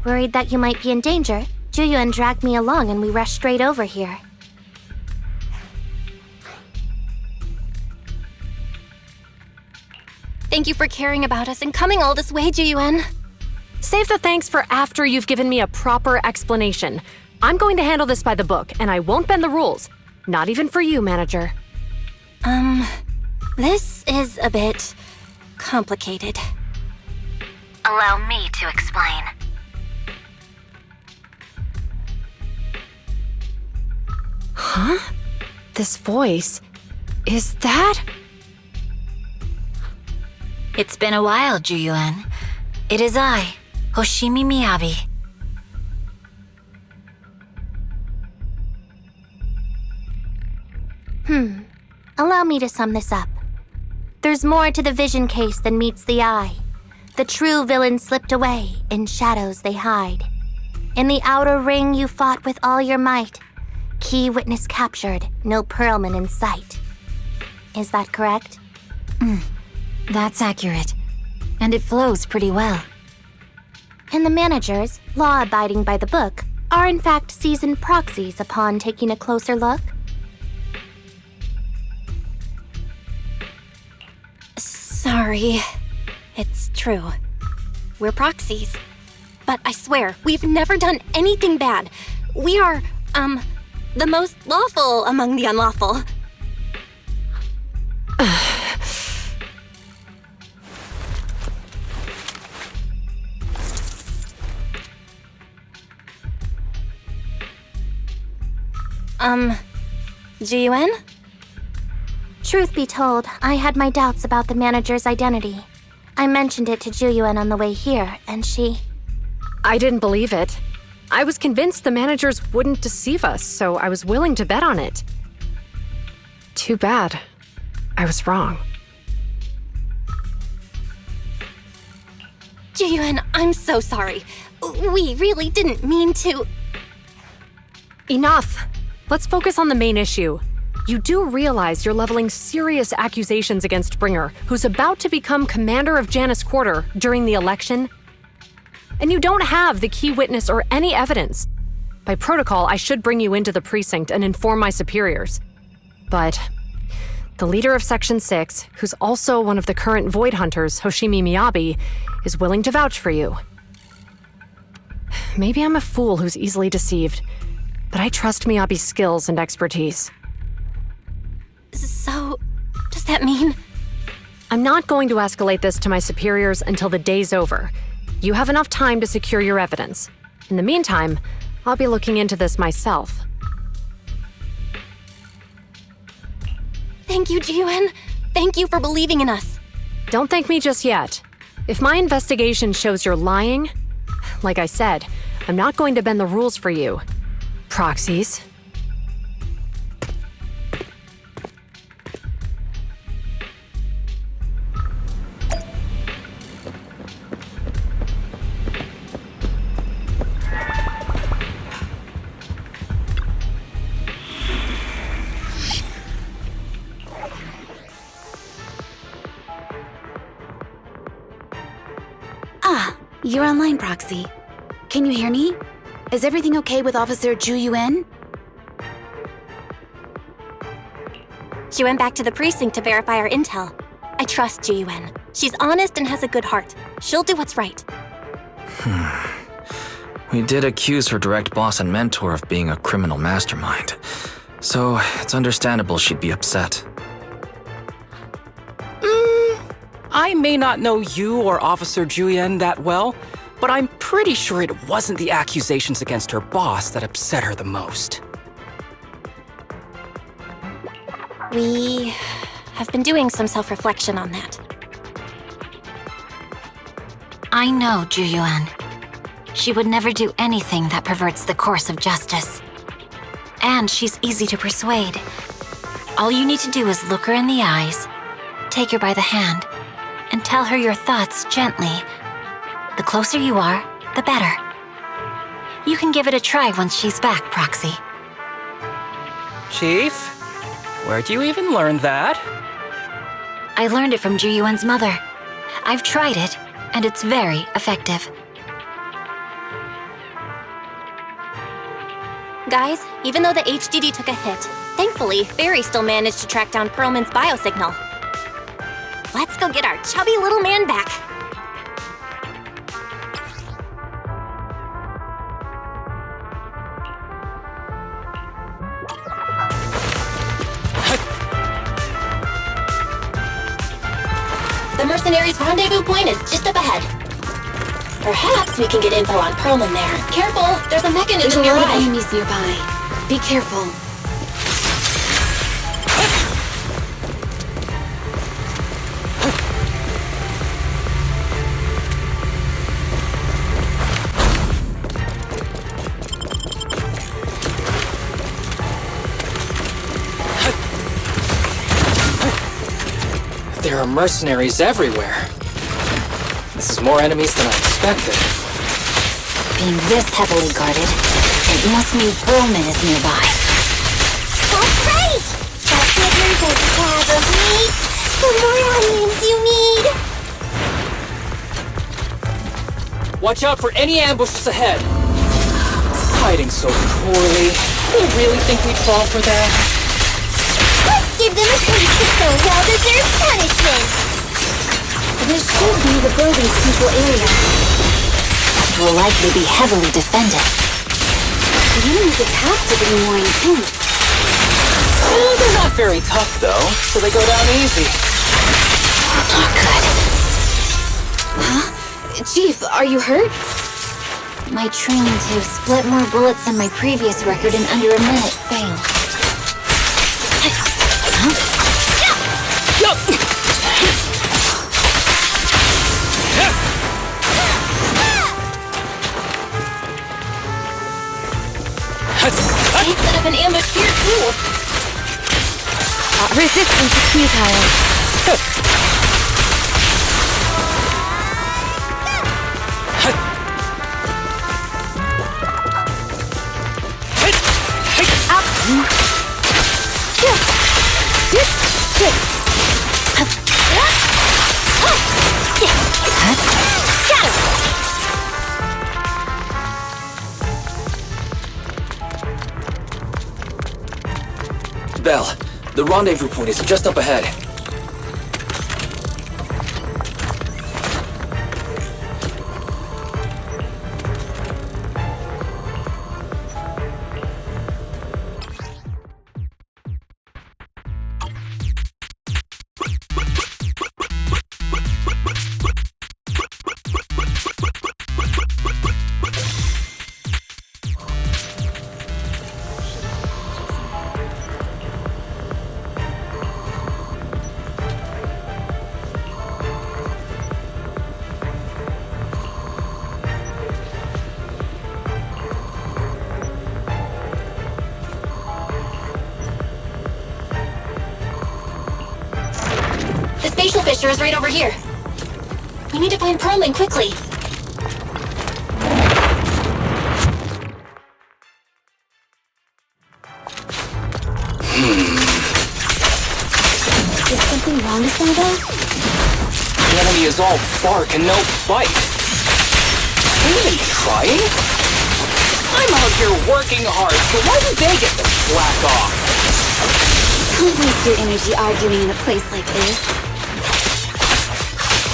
Worried that you might be in danger, Juyuan dragged me along and we rushed straight over here. Thank you for caring about us and coming all this way, Juyuan. Save the thanks for after you've given me a proper explanation. I'm going to handle this by the book, and I won't bend the rules. Not even for you, Manager. This is a bit complicated. Allow me to explain. Huh? This voice... is that... It's been a while, Juyuan. It is I, Hoshimi Miyabi. Allow me to sum this up. There's more to the vision case than meets the eye. The true villain slipped away, in shadows they hide. In the outer ring you fought with all your might. Key witness captured, no Pearlman in sight. Is that correct? That's accurate. And it flows pretty well. And the managers, law-abiding by the book, are in fact seasoned proxies upon taking a closer look? Sorry. It's true. We're proxies. But I swear, we've never done anything bad. We are, the most lawful among the unlawful. Juyuan? Truth be told, I had my doubts about the manager's identity. I mentioned it to Juyuan on the way here, and she... I didn't believe it. I was convinced the managers wouldn't deceive us, so I was willing to bet on it. Too bad. I was wrong. Juyuan, I'm so sorry. We really didn't mean to... Enough! Let's focus on the main issue. You do realize you're leveling serious accusations against Bringer, who's about to become commander of Janus Quarter during the election? And you don't have the key witness or any evidence. By protocol, I should bring you into the precinct and inform my superiors. But the leader of Section 6, who's also one of the current Void Hunters, Hoshimi Miyabi, is willing to vouch for you. Maybe I'm a fool who's easily deceived, but I trust Miyabi's skills and expertise. So, does that mean... I'm not going to escalate this to my superiors until the day's over. You have enough time to secure your evidence. In the meantime, I'll be looking into this myself. Thank you, Juyuan. Thank you for believing in us. Don't thank me just yet. If my investigation shows you're lying, like I said, I'm not going to bend the rules for you. Proxies. You're online, Proxy. Can you hear me? Is everything okay with Officer Juyuan? She went back to the precinct to verify our intel. I trust Juyuan. She's honest and has a good heart. She'll do what's right. We did accuse her direct boss and mentor of being a criminal mastermind, so it's understandable she'd be upset. I may not know you or Officer Juyen that well, but I'm pretty sure it wasn't the accusations against her boss that upset her the most. We have been doing some self-reflection on that. I know Juyuan. She would never do anything that perverts the course of justice. And she's easy to persuade. All you need to do is look her in the eyes, take her by the hand, and tell her your thoughts gently. The closer you are, the better. You can give it a try once she's back, Proxy. Chief, where'd you even learn that? I learned it from Juyuan's mother. I've tried it, and it's very effective. Guys, even though the HDD took a hit, thankfully, Fairy still managed to track down Perlman's biosignal. Let's go get our chubby little man back. The Mercenaries' rendezvous point is just up ahead. Perhaps we can get info on Perlman there. Careful, there's a mechanism nearby. There's a lot of enemies nearby. Be careful. There are mercenaries everywhere. This is more enemies than I expected. Being this heavily guarded, it must mean Perlman is nearby. That's right! That's what you're going to have of meat. The more onions you need. Watch out for any ambushes ahead. Hiding so poorly. You really think we'd fall for that? Let's give them a taste of some well-deserved punishment. This should be the building's central area. It will likely be heavily defended. The enemy's attacks are getting more intense. They're not very tough, though, so they go down easy. Not good. Huh? Chief, are you hurt? My training to split more bullets than my previous record in under a minute failed. They set up an ambush here too. Resistance is futile. Belle, the rendezvous point is just up ahead. The spatial fissure is right over here. We need to find Perlman quickly. Is something wrong with Saba? The enemy is all bark and no bite. Are you even trying? I'm out here working hard, so why do they get to slack off? Don't waste your energy arguing in a place like this.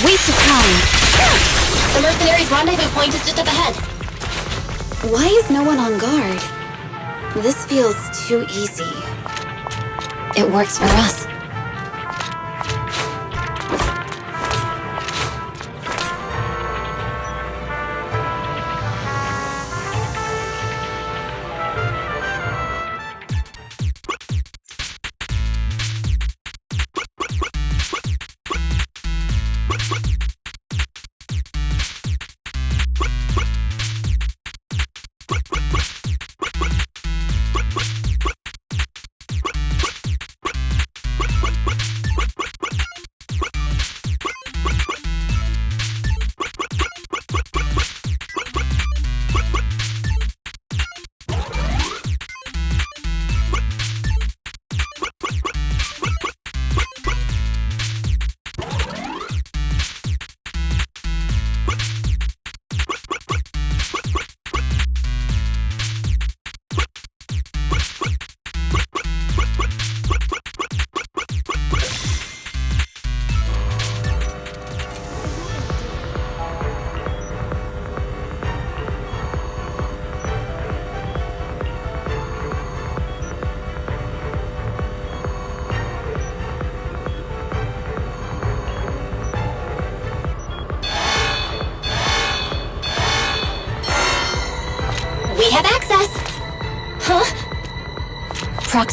Waste of time. The Mercenaries' rendezvous point is just up ahead. Why is no one on guard? This feels too easy. It works for us.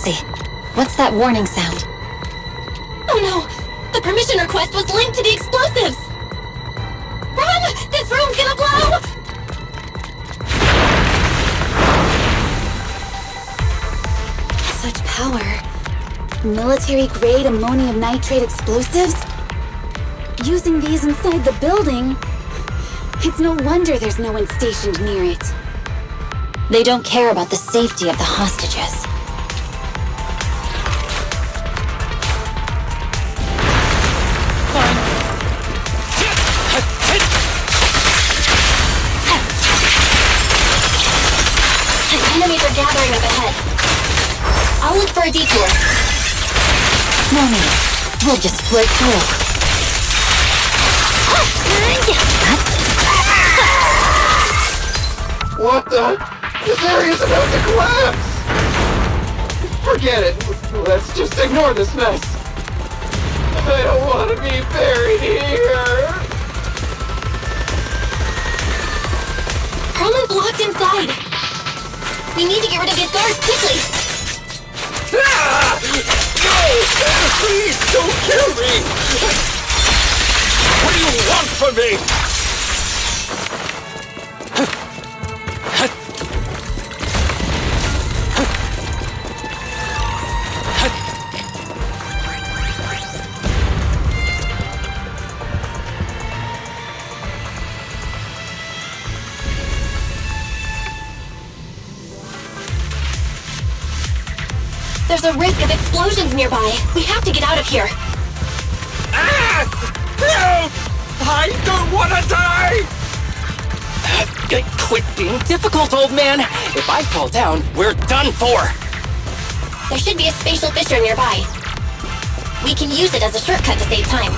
Proxy, what's that warning sound? Oh no! The permission request was linked to the explosives! Run! This room's gonna blow! Such power. Military-grade ammonium nitrate explosives? Using these inside the building? It's no wonder there's no one stationed near it. They don't care about the safety of the hostages. Enemies are gathering up ahead. I'll look for a detour. No need. We'll just split through. What the? This area's about to collapse! Forget it. Let's just ignore this mess. I don't want to be buried here. Perlman's locked inside. We need to get rid of these guards quickly. Ah! No! Please don't kill me! What do you want from me? There's a risk of explosions nearby. We have to get out of here. Ah! Help! I don't want to die! Quit being difficult, old man. If I fall down, we're done for. There should be a spatial fissure nearby. We can use it as a shortcut to save time.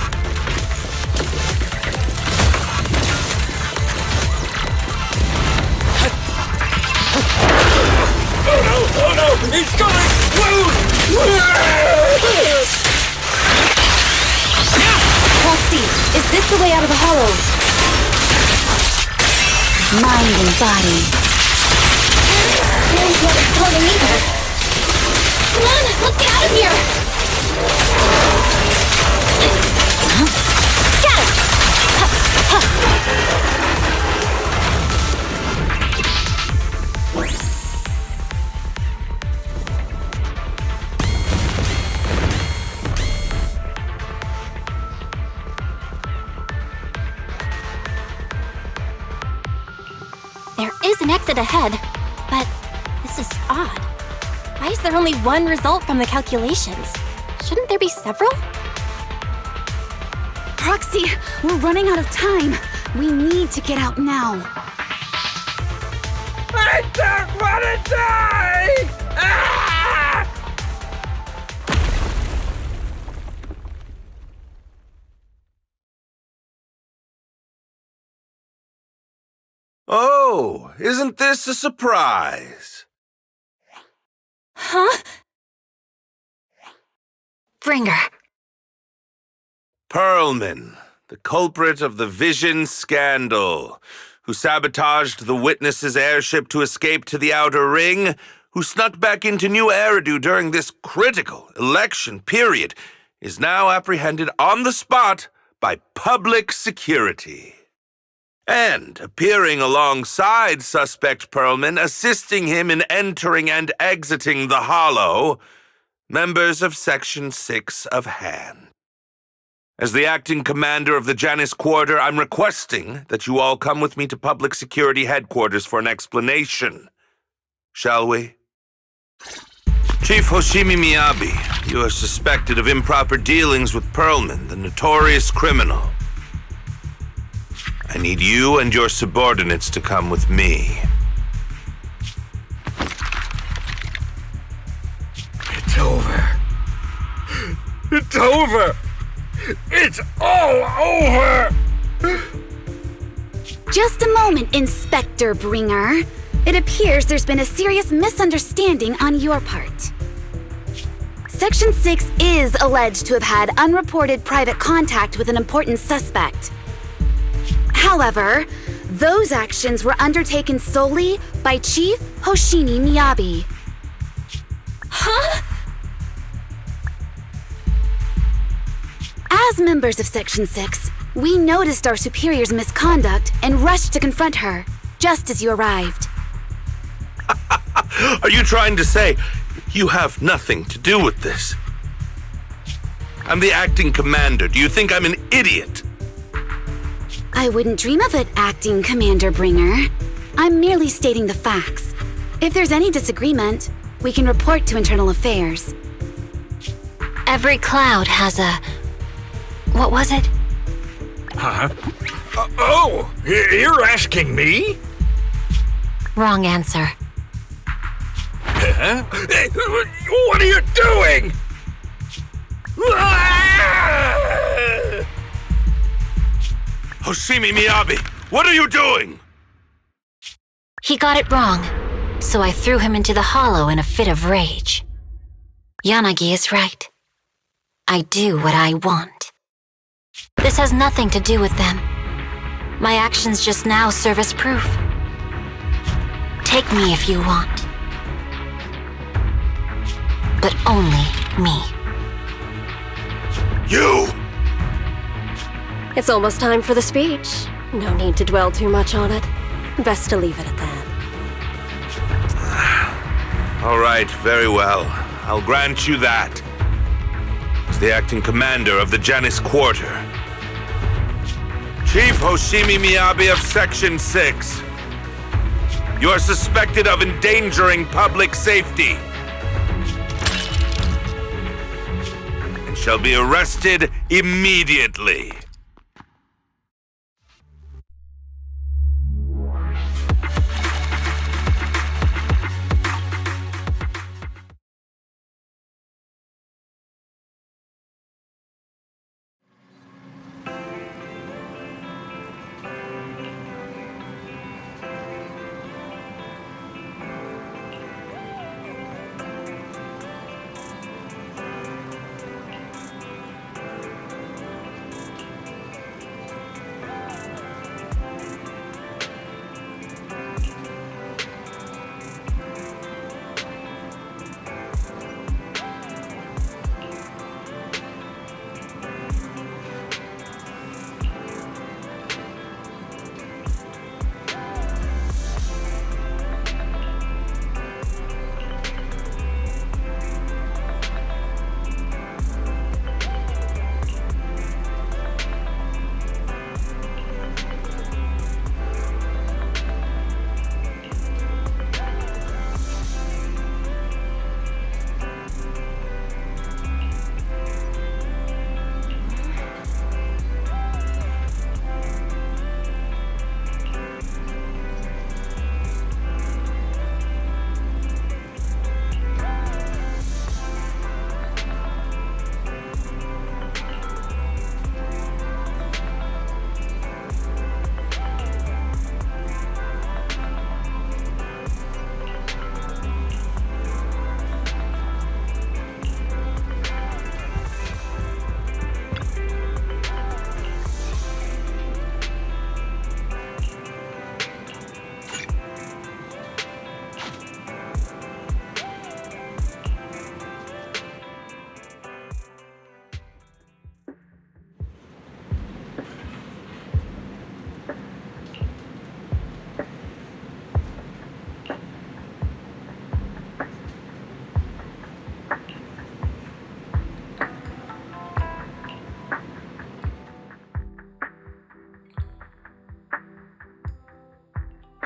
Oh no! It's gonna explode! Proxy, is this the way out of the hollow? Mind and body. There's not exploding either. Come on, let's get out of here! There is an exit ahead, but this is odd. Why is there only one result from the calculations? Shouldn't there be several? Proxy, we're running out of time. We need to get out now. I don't want to die! Ah! Oh, isn't this a surprise? Huh? Bringer. Perlman, the culprit of the Vision scandal, who sabotaged the Witness's airship to escape to the Outer Ring, who snuck back into New Eridu during this critical election period, is now apprehended on the spot by public security. And appearing alongside suspect Perlman, assisting him in entering and exiting the Hollow, members of Section 6 of Han. As the acting commander of the Janus Quarter, I'm requesting that you all come with me to Public Security Headquarters for an explanation. Shall we? Chief Hoshimi Miyabi, you are suspected of improper dealings with Perlman, the notorious criminal. I need you and your subordinates to come with me. It's over. It's over! It's all over! Just a moment, Inspector Bringer. It appears there's been a serious misunderstanding on your part. Section 6 is alleged to have had unreported private contact with an important suspect. However, those actions were undertaken solely by Chief Hoshimi Miyabi. Huh? As members of Section 6, we noticed our superior's misconduct and rushed to confront her, just as you arrived. Are you trying to say you have nothing to do with this? I'm the acting commander. Do you think I'm an idiot? I wouldn't dream of it, Acting Commander Bringer. I'm merely stating the facts. If there's any disagreement, we can report to Internal Affairs. Every cloud has a... What was it? Huh? You're asking me? Wrong answer. Huh? What are you doing? Hoshimi Miyabi, what are you doing? He got it wrong, so I threw him into the hollow in a fit of rage. Yanagi is right. I do what I want. This has nothing to do with them. My actions just now serve as proof. Take me if you want. But only me. You! It's almost time for the speech. No need to dwell too much on it. Best to leave it at that. All right, very well. I'll grant you that. As the acting commander of the Janus Quarter, Chief Hoshimi Miyabi of Section 6, you are suspected of endangering public safety and shall be arrested immediately.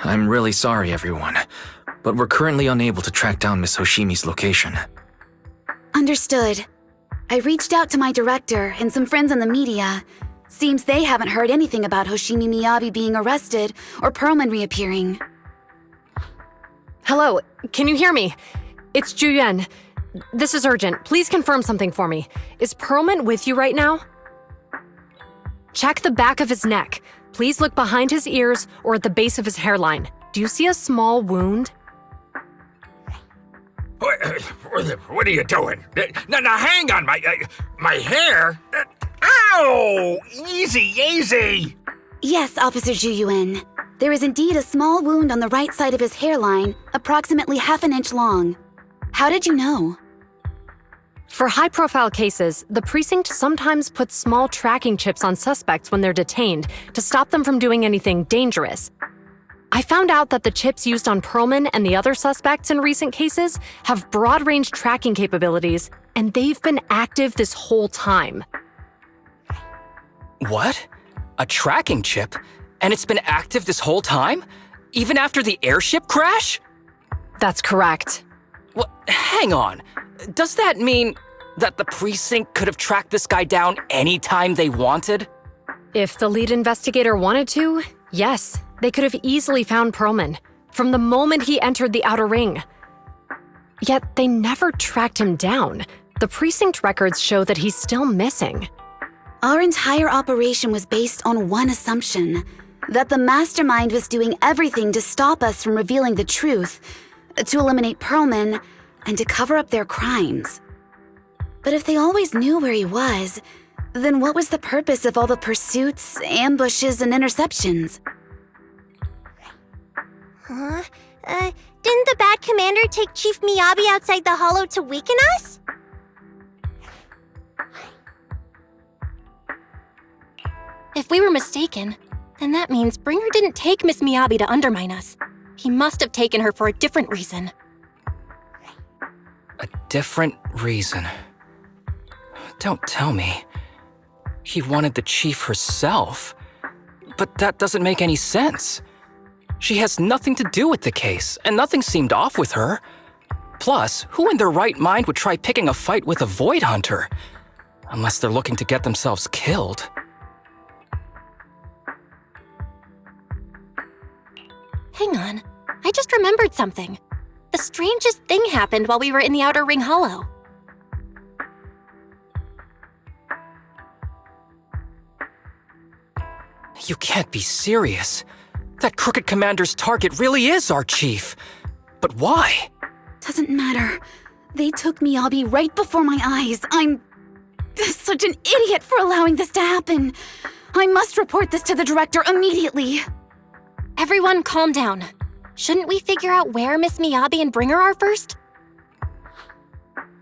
I'm really sorry, everyone, but we're currently unable to track down Miss Hoshimi's location. Understood. I reached out to my director and some friends in the media. Seems they haven't heard anything about Hoshimi Miyabi being arrested or Perlman reappearing. Hello, can you hear me? It's Juyen. This is urgent. Please confirm something for me. Is Perlman with you right now? Check the back of his neck. Please look behind his ears or at the base of his hairline. Do you see a small wound? What are you doing? Now, hang on, my hair? Ow! Easy, easy! Yes, Officer Juyuan. There is indeed a small wound on the right side of his hairline, approximately half an inch long. How did you know? For high-profile cases, the precinct sometimes puts small tracking chips on suspects when they're detained to stop them from doing anything dangerous. I found out that the chips used on Perlman and the other suspects in recent cases have broad-range tracking capabilities, and they've been active this whole time. What? A tracking chip? And it's been active this whole time? Even after the airship crash? That's correct. What? Hang on. Does that mean that the precinct could have tracked this guy down anytime they wanted? If the lead investigator wanted to, yes, they could have easily found Perlman from the moment he entered the outer ring. Yet they never tracked him down. The precinct records show that he's still missing. Our entire operation was based on one assumption, that the mastermind was doing everything to stop us from revealing the truth, to eliminate Perlman, and to cover up their crimes. But if they always knew where he was, then what was the purpose of all the pursuits, ambushes, and interceptions? Huh? Didn't the bad commander take Chief Miyabi outside the hollow to weaken us? If we were mistaken, then that means Bringer didn't take Miss Miyabi to undermine us. He must have taken her for a different reason. A different reason. Don't tell me. He wanted the chief herself. But that doesn't make any sense. She has nothing to do with the case, and nothing seemed off with her. Plus, who in their right mind would try picking a fight with a Void Hunter? Unless they're looking to get themselves killed. Hang on, I just remembered something. The strangest thing happened while we were in the Outer Ring Hollow. You can't be serious. That crooked commander's target really is our chief. But why? Doesn't matter. They took Miyabi right before my eyes. I'm such an idiot for allowing this to happen. I must report this to the director immediately. Everyone calm down. Shouldn't we figure out where Miss Miyabi and Bringer are first?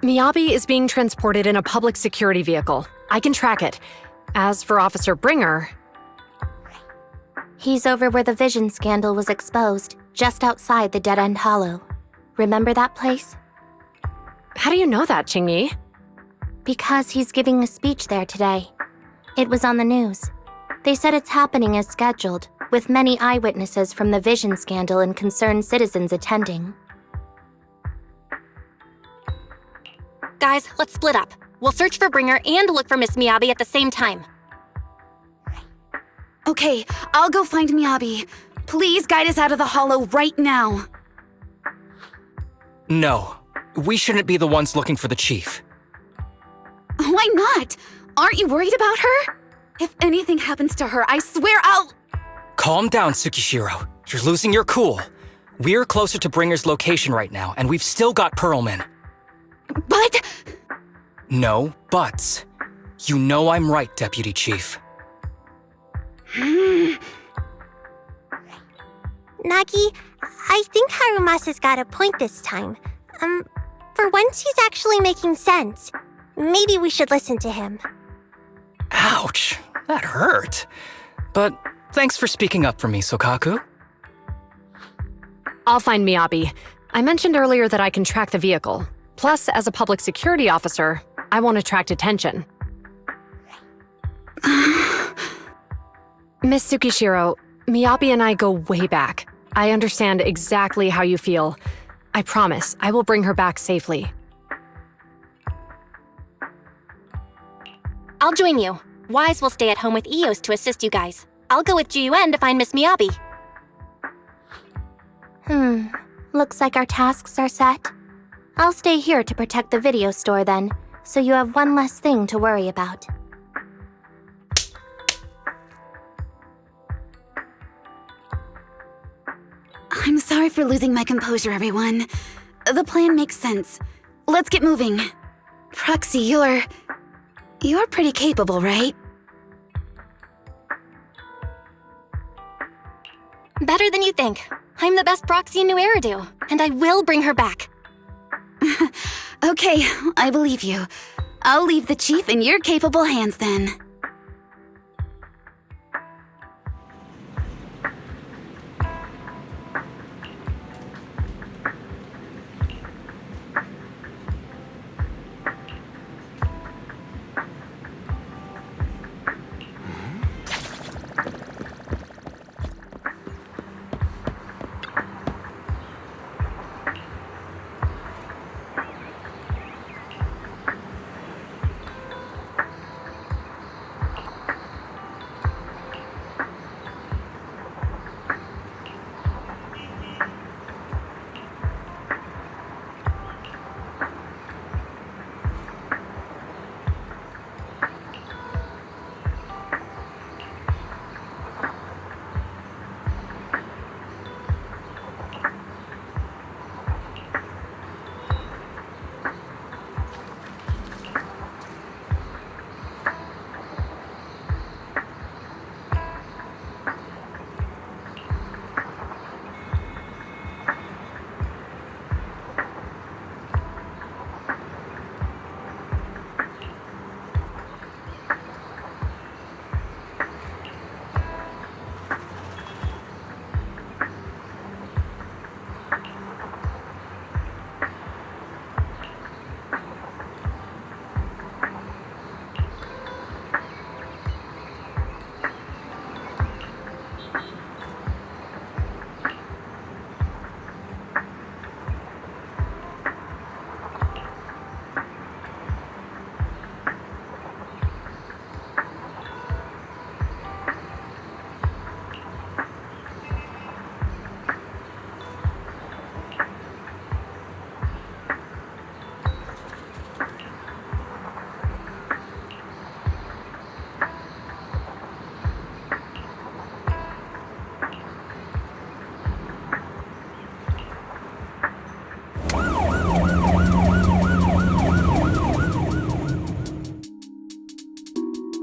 Miyabi is being transported in a public security vehicle. I can track it. As for Officer Bringer... He's over where the vision scandal was exposed, just outside the Dead End Hollow. Remember that place? How do you know that, Qingyi? Because he's giving a speech there today. It was on the news. They said it's happening as scheduled, with many eyewitnesses from the vision scandal and concerned citizens attending. Guys, let's split up. We'll search for Bringer and look for Miss Miyabi at the same time. Okay, I'll go find Miyabi. Please guide us out of the hollow right now. No, we shouldn't be the ones looking for the chief. Why not? Aren't you worried about her? If anything happens to her, I swear I'll... Calm down, Tsukishiro. You're losing your cool. We're closer to Bringer's location right now, and we've still got Perlman. But... No buts. You know I'm right, Deputy Chief. Nagi, I think Harumasa's got a point this time. For once he's actually making sense. Maybe we should listen to him. Ouch, that hurt. But thanks for speaking up for me, Sokaku. I'll find Miyabi. I mentioned earlier that I can track the vehicle. Plus, as a public security officer, I won't attract attention. Miss Tsukishiro, Miyabi and I go way back. I understand exactly how you feel. I promise I will bring her back safely. I'll join you. Wise will stay at home with Eos to assist you guys. I'll go with GUN to find Miss Miyabi. Looks like our tasks are set. I'll stay here to protect the video store then, so you have one less thing to worry about. I'm sorry for losing my composure, everyone. The plan makes sense. Let's get moving. Proxy, you're pretty capable, right? Better than you think. I'm the best proxy in New Eridu, and I will bring her back. Okay, I believe you. I'll leave the chief in your capable hands then.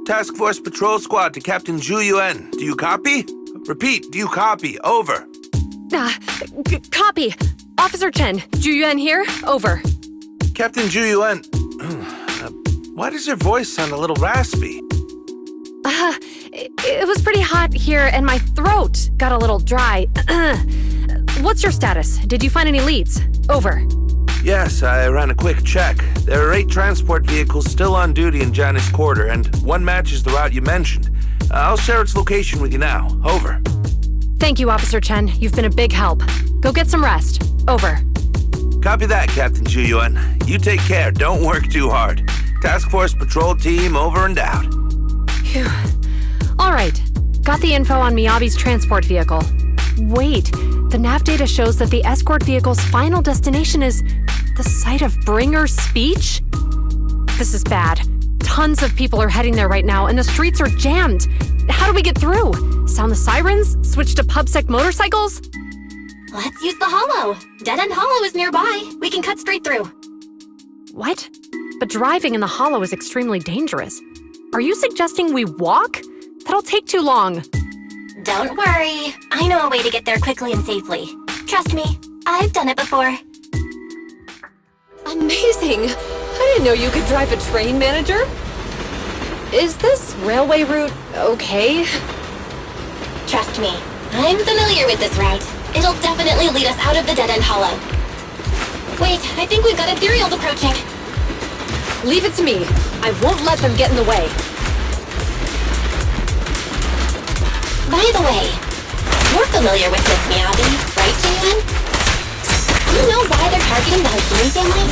Task Force Patrol Squad to Captain Zhu Yuan. Do you copy? Repeat, do you copy? Over. Copy. Officer Chen, Zhu Yuan here. Over. Captain Zhu Yuan, why does your voice sound a little raspy? It was pretty hot here and my throat got a little dry. What's your status? Did you find any leads? Over. Yes, I ran a quick check. There are 8 transport vehicles still on duty in Janus Quarter, and one matches the route you mentioned. I'll share its location with you now. Over. Thank you, Officer Chen. You've been a big help. Go get some rest. Over. Copy that, Captain Zhu Yuan. You take care. Don't work too hard. Task Force Patrol Team over and out. Phew. All right. Got the info on Miyabi's transport vehicle. Wait, the nav data shows that the escort vehicle's final destination is the site of Bringer's speech? This is bad. Tons of people are heading there right now, and the streets are jammed. How do we get through? Sound the sirens? Switch to PubSec motorcycles? Let's use the Hollow. Dead End Hollow is nearby. We can cut straight through. What? But driving in the Hollow is extremely dangerous. Are you suggesting we walk? That'll take too long. Don't worry. I know a way to get there quickly and safely. Trust me, I've done it before. Amazing! I didn't know you could drive a train, manager. Is this railway route okay? Trust me, I'm familiar with this route. It'll definitely lead us out of the Dead End Hollow. Wait, I think we've got ethereals approaching. Leave it to me. I won't let them get in the way. By the way, you're familiar with Miss Miyabi, right, Jalen? Do you know why they're targeting the Hoshimi family?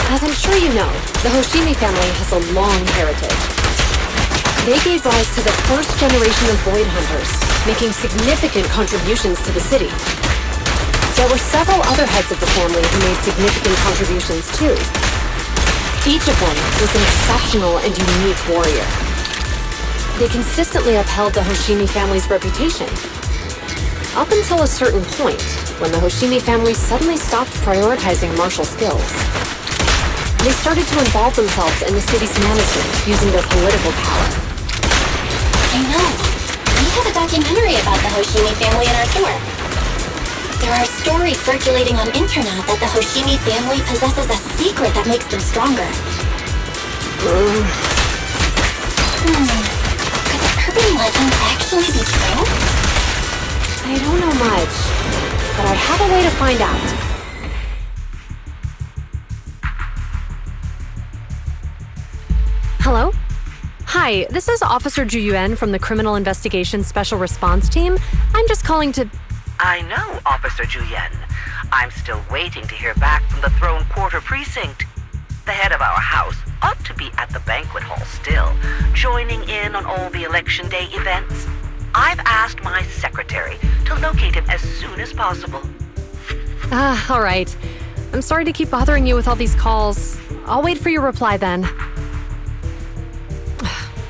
As I'm sure you know, the Hoshimi family has a long heritage. They gave rise to the first generation of Void Hunters, making significant contributions to the city. There were several other heads of the family who made significant contributions too. Each of them was an exceptional and unique warrior. They consistently upheld the Hoshimi family's reputation. Up until a certain point, when the Hoshimi family suddenly stopped prioritizing martial skills. They started to involve themselves in the city's management using their political power. I know. We have a documentary about the Hoshimi family in our tour. There are stories circulating on internet that the Hoshimi family possesses a secret that makes them stronger. Could the urban legend actually be true? I don't know much, but I have a way to find out. Hello? Hi, this is Officer Ju Yuan from the Criminal Investigations Special Response Team. I'm just calling to... I know, Officer Ju Yuan. I'm still waiting to hear back from the Throne Quarter Precinct. The head of our house ought to be at the banquet hall still, joining in on all the Election Day events. I've asked my secretary to locate him as soon as possible. All right. I'm sorry to keep bothering you with all these calls. I'll wait for your reply then.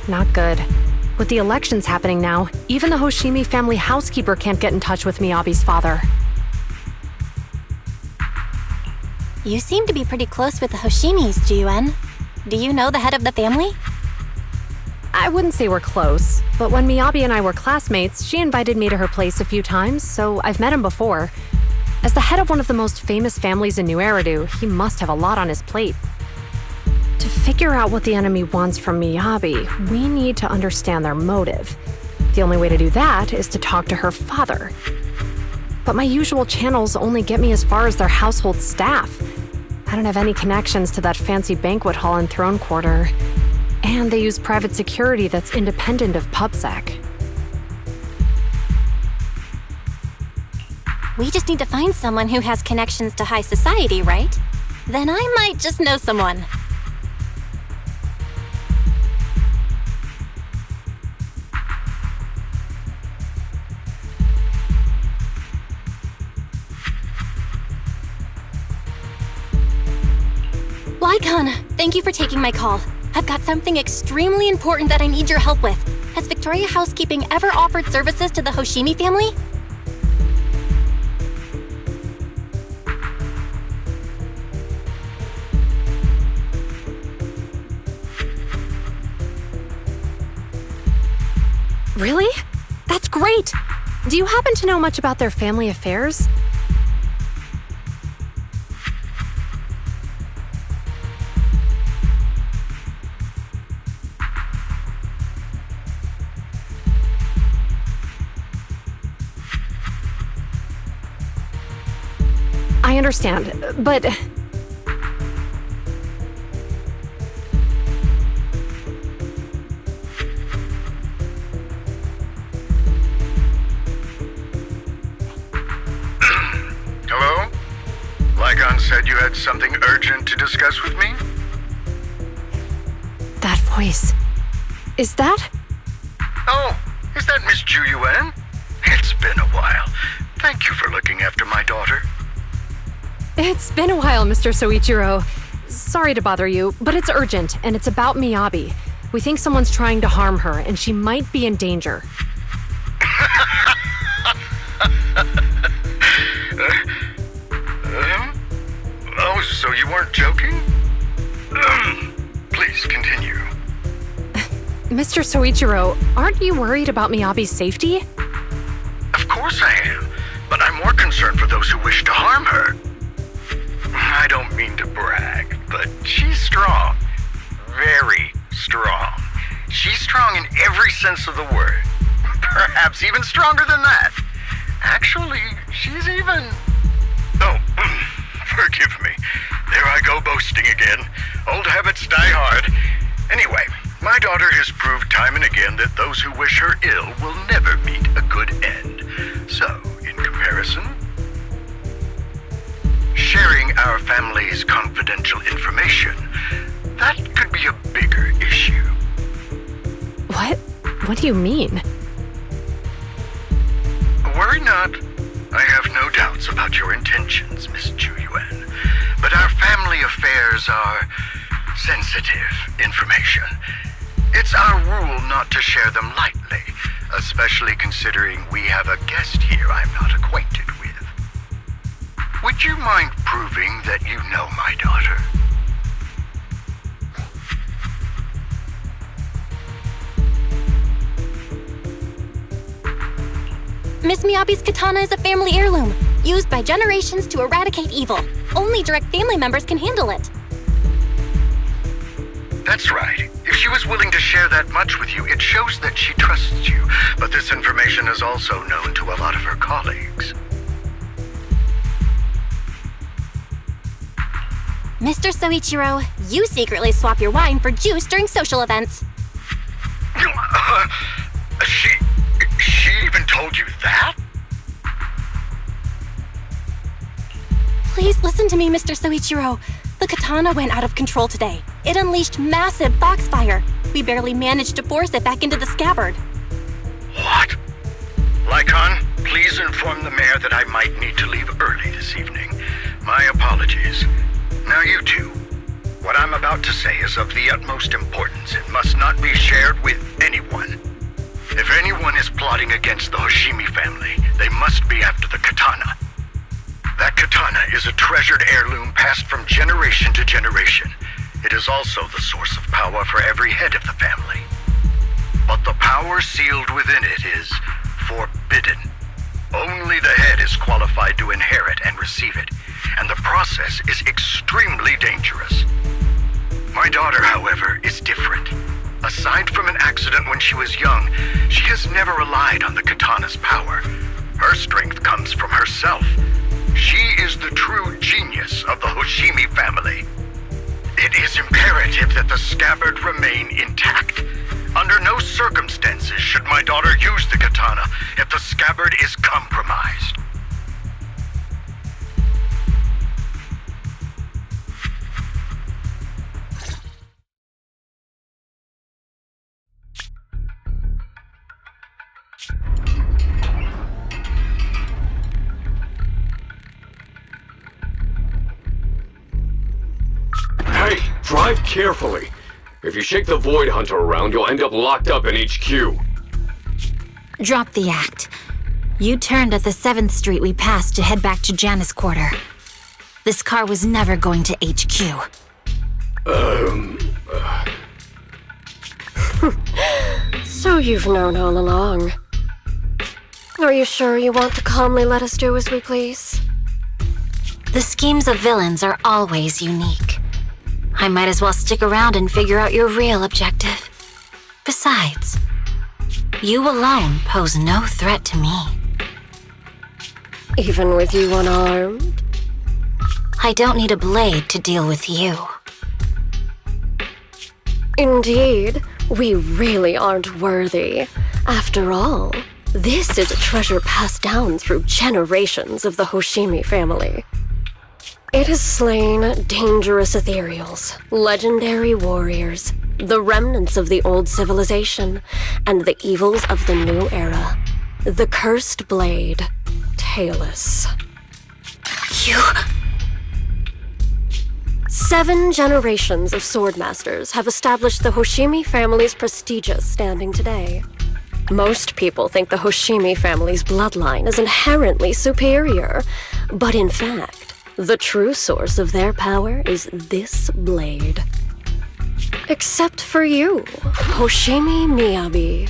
Not good. With the elections happening now, even the Hoshimi family housekeeper can't get in touch with Miyabi's father. You seem to be pretty close with the Hoshimis, Ju Yuan. Do you know the head of the family? I wouldn't say we're close, but when Miyabi and I were classmates, she invited me to her place a few times, so I've met him before. As the head of one of the most famous families in New Eridu, he must have a lot on his plate. To figure out what the enemy wants from Miyabi, we need to understand their motive. The only way to do that is to talk to her father. But my usual channels only get me as far as their household staff. I don't have any connections to that fancy banquet hall in Throne Quarter. And they use private security that's independent of PubSec. We just need to find someone who has connections to high society, right? Then I might just know someone. Lycon, thank you for taking my call. I've got something extremely important that I need your help with. Has Victoria Housekeeping ever offered services to the Hoshimi family? Really? That's great! Do you happen to know much about their family affairs? I understand, but... Hello? Lycon said you had something urgent to discuss with me? That voice... Is that... Oh, is that Miss Ju Yuan? It's been a while. Thank you for looking after my daughter. It's been a while, Mr. Soichiro. Sorry to bother you, but it's urgent, and it's about Miyabi. We think someone's trying to harm her, and she might be in danger. Oh, so you weren't joking? Please continue. Mr. Soichiro, aren't you worried about Miyabi's safety? Of course I am, but I'm more concerned for those who wish to harm her. I don't mean to brag, but she's strong. Very strong. She's strong in every sense of the word. Perhaps even stronger than that. Actually, she's even... Oh, forgive me. There I go boasting again. Old habits die hard. Anyway, my daughter has proved time and again that those who wish her ill will never meet a good end. So, in comparison... sharing our family's confidential information, that could be a bigger issue. What? What do you mean? Worry not. I have no doubts about your intentions, Miss Ju Yuan. But our family affairs are sensitive information. It's our rule not to share them lightly, especially considering we have a guest here I'm not acquainted with. Would you mind proving that you know my daughter? Miss Miyabi's katana is a family heirloom. used by generations to eradicate evil. Only direct family members can handle it. That's right. If she was willing to share that much with you, it shows that she trusts you. But this information is also known to a lot of her colleagues. Mr. Soichiro, you secretly swap your wine for juice during social events. She even told you that? Please listen to me, Mr. Soichiro. The katana went out of control today. It unleashed massive foxfire. We barely managed to force it back into the scabbard. What? Lycon, please inform the mayor that I might need to leave early this evening. My apologies. Now you two, what I'm about to say is of the utmost importance. It must not be shared with anyone. If anyone is plotting against the Hoshimi family, they must be after the katana. That katana is a treasured heirloom passed from generation to generation. It is also the source of power for every head of the family. But the power sealed within it is forbidden. Only the head is qualified to inherit and receive it, and the process is extremely dangerous. My daughter, however, is different. Aside from an accident when she was young, she has never relied on the katana's power. Her strength comes from herself. She is the true genius of the Hoshimi family. It is imperative that the scabbard remain intact. Under no circumstances should my daughter use the katana if the scabbard is compromised. Hey, drive carefully. If you shake the Void Hunter around, you'll end up locked up in HQ. Drop the act. You turned at the 7th Street we passed to head back to Janus Quarter. This car was never going to HQ. So you've known all along. Are you sure you want to calmly let us do as we please? The schemes of villains are always unique. I might as well stick around and figure out your real objective. Besides, you alone pose no threat to me. Even with you unarmed? I don't need a blade to deal with you. Indeed, we really aren't worthy. After all, this is a treasure passed down through generations of the Hoshimi family. It has slain dangerous ethereals, legendary warriors, the remnants of the old civilization, and the evils of the new era. The cursed blade, Tailless. You... 7 generations of swordmasters have established the Hoshimi family's prestigious standing today. Most people think the Hoshimi family's bloodline is inherently superior, but in fact, the true source of their power is this blade. Except for you, Hoshimi Miyabi.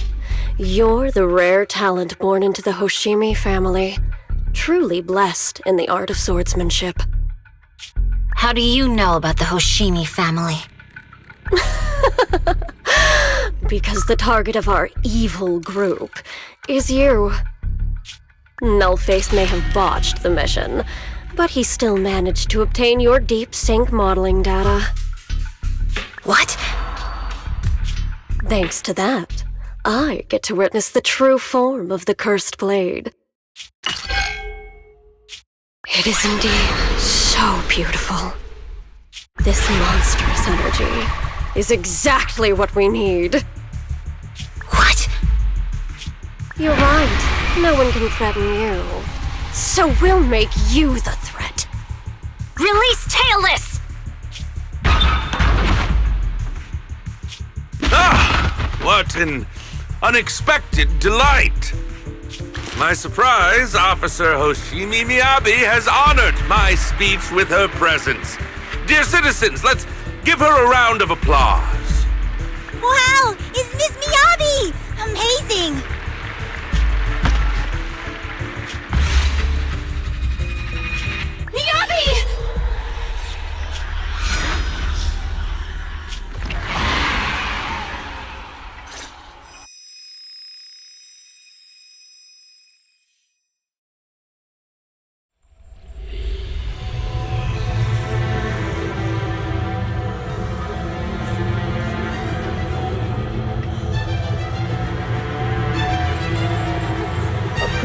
You're the rare talent born into the Hoshimi family, truly blessed in the art of swordsmanship. How do you know about the Hoshimi family? Because the target of our evil group is you. Nullface may have botched the mission, but he still managed to obtain your deep sync modeling data. What? Thanks to that, I get to witness the true form of the cursed blade. It is indeed so beautiful. This monstrous energy is exactly what we need. What? You're right. No one can threaten you. So we'll make you the threat. Release Tailless! Ah! What an unexpected delight! My surprise, Officer Hoshimi Miyabi has honored my speech with her presence. Dear citizens, let's give her a round of applause. Wow! Is Miss Miyabi? Amazing!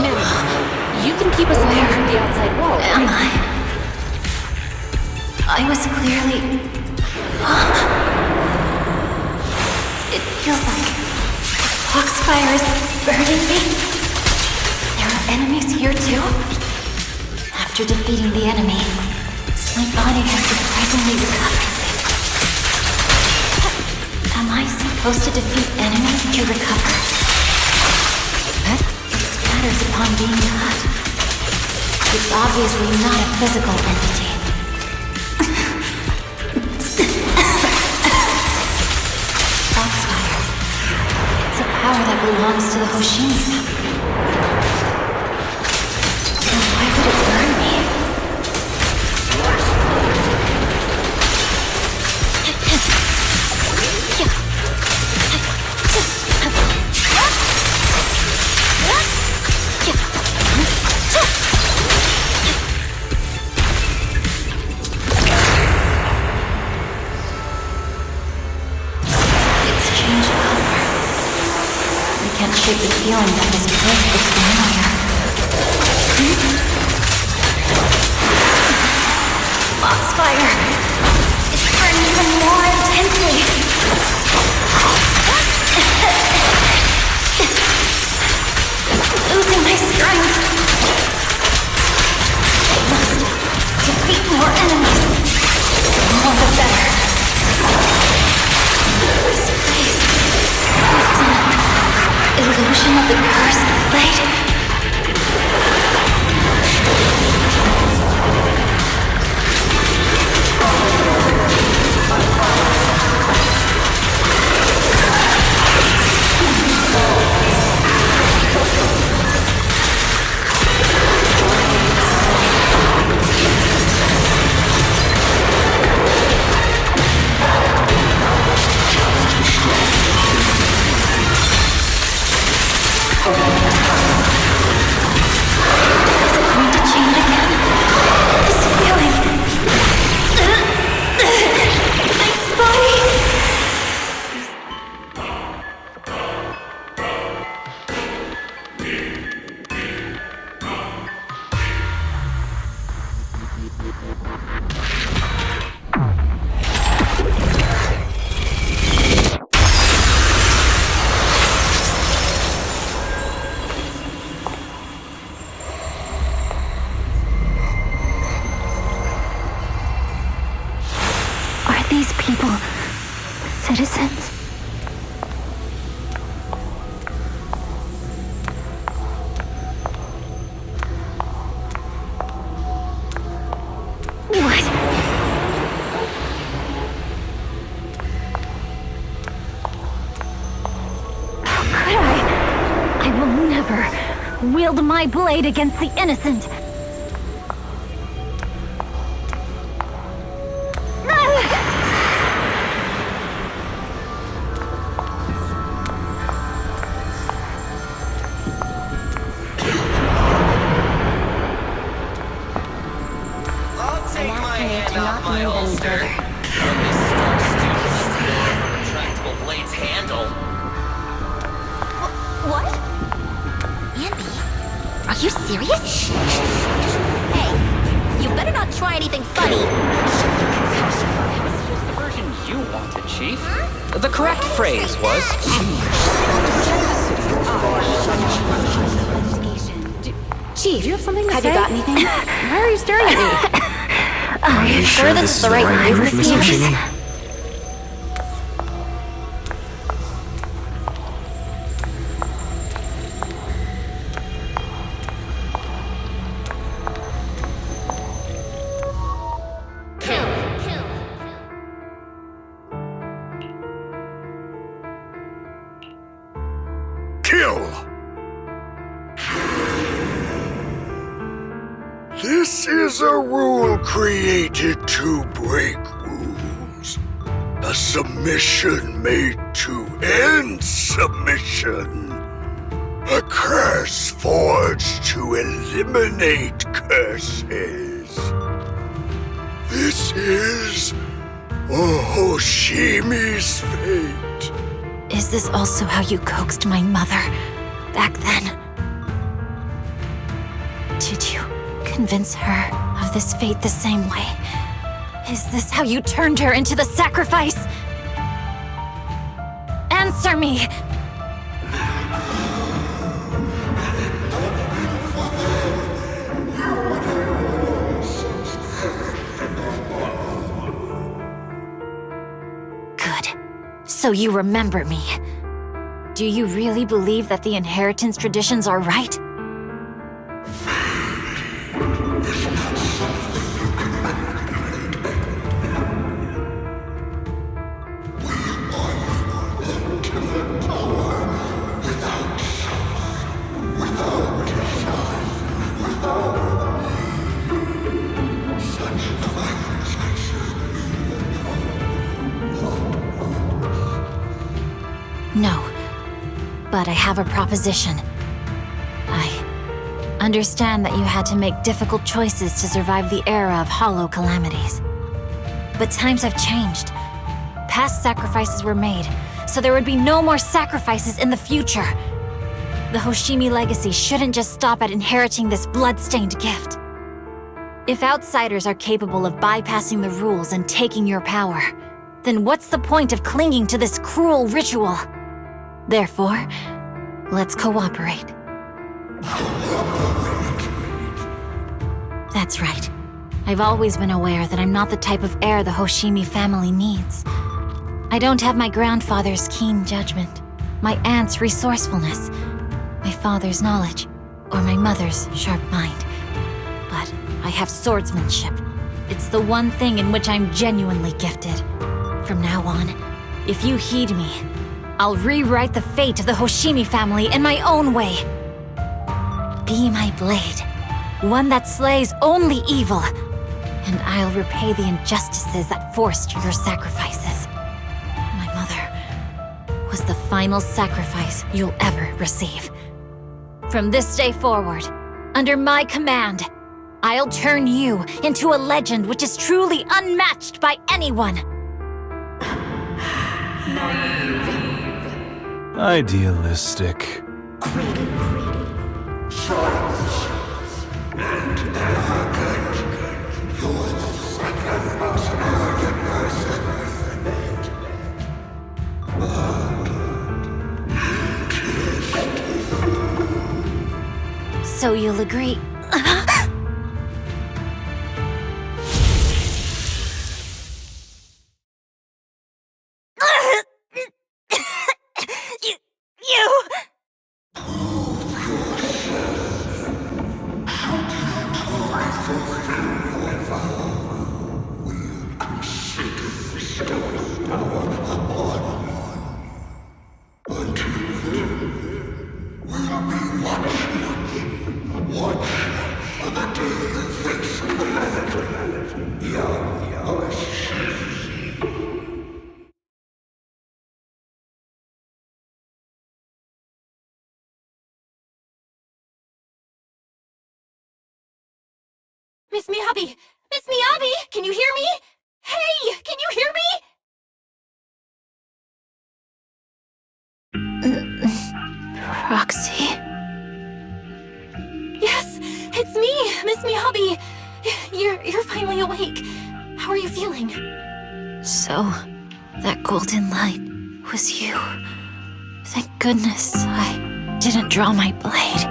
Ma'am, you can keep us away from the outside wall. Am I? I was clearly... It feels like Foxfire is burning me. There are enemies here too? After defeating the enemy, my body has surprisingly recovered. Am I supposed to defeat enemies to recover? It scatters upon being cut. It's obviously not a physical entity. Foxfire. It's a power that belongs to the Hoshimi family. So why would it burn me? The feeling that this place looks familiar. Foxfire! It's burning even more intensely! Losing my strength! I must defeat more enemies! The more the better! This place... illusion of the cursed blade? These people, citizens? What? How could I? I will never wield my blade against the innocent. Are you serious? Hey, you better not try anything funny. Here's the version you wanted, Chief. The correct phrase was... Chief, do you have something to say? Have you got anything? Why are you staring at me? Are you sure this is the right time for this, Hoshimi? This is a rule created to break rules. A submission made to end submission. A curse forged to eliminate curses. This is Hoshimi's fate. Is this also how you coaxed my mother back then? Did you convince her of this fate the same way? Is this how you turned her into the sacrifice? Answer me! Good. So you remember me. Do you really believe that the inheritance traditions are right? No. But I have a proposition. I understand that you had to make difficult choices to survive the era of hollow calamities. But times have changed. Past sacrifices were made, so there would be no more sacrifices in the future. The Hoshimi legacy shouldn't just stop at inheriting this blood-stained gift. If outsiders are capable of bypassing the rules and taking your power, then what's the point of clinging to this cruel ritual? Therefore, let's cooperate. That's right. I've always been aware that I'm not the type of heir the Hoshimi family needs. I don't have my grandfather's keen judgment, my aunt's resourcefulness, my father's knowledge, or my mother's sharp mind. But I have swordsmanship. It's the one thing in which I'm genuinely gifted. From now on, if you heed me, I'll rewrite the fate of the Hoshimi family in my own way. Be my blade, one that slays only evil, and I'll repay the injustices that forced your sacrifices. My mother was the final sacrifice you'll ever receive. From this day forward, under my command, I'll turn you into a legend which is truly unmatched by anyone. Idealistic. So you'll agree. Miss Miyabi! Miss Miyabi! Can you hear me? Hey! Can you hear me? Proxy? Yes! It's me! Miss Miyabi! You're finally awake. How are you feeling? So, that golden light was you. Thank goodness I didn't draw my blade.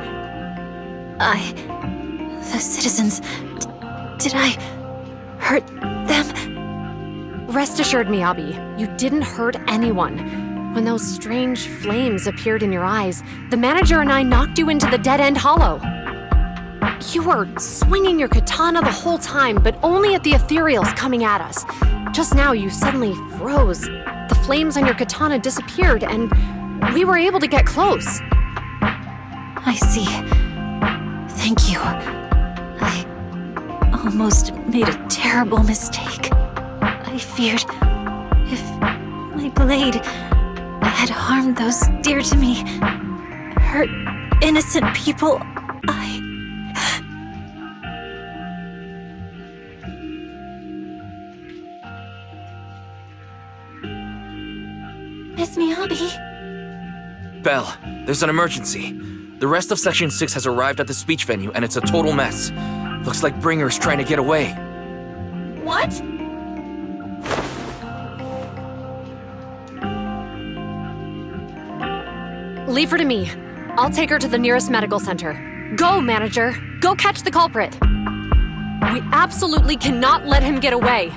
The citizens... Did I hurt them? Rest assured, Miyabi, you didn't hurt anyone. When those strange flames appeared in your eyes, the manager and I knocked you into the dead-end hollow. You were swinging your katana the whole time, but only at the ethereals coming at us. Just now, you suddenly froze. The flames on your katana disappeared, and we were able to get close. I see. Thank you. I almost made a terrible mistake. I feared if my blade had harmed those dear to me, hurt innocent people, Miss Miyabi? Belle, there's an emergency. The rest of Section 6 has arrived at the speech venue, and it's a total mess. Looks like Bringer's trying to get away. What? Leave her to me. I'll take her to the nearest medical center. Go, manager. Go catch the culprit. We absolutely cannot let him get away.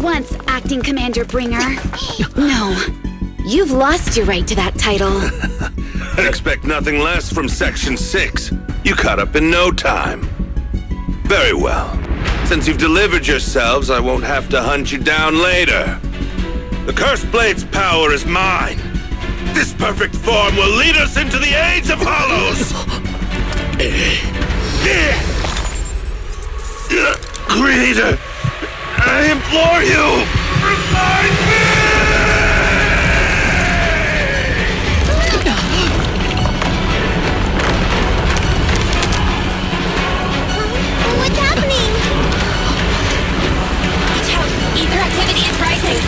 once, Acting Commander Bringer. No, you've lost your right to that title. I'd expect nothing less from Section 6. You caught up in no time. Very well. Since you've delivered yourselves, I won't have to hunt you down later. The Cursed Blade's power is mine. This perfect form will lead us into the age of Hollows! Creator, I implore you, revive What's happening? Watch out! Ether activity is rising!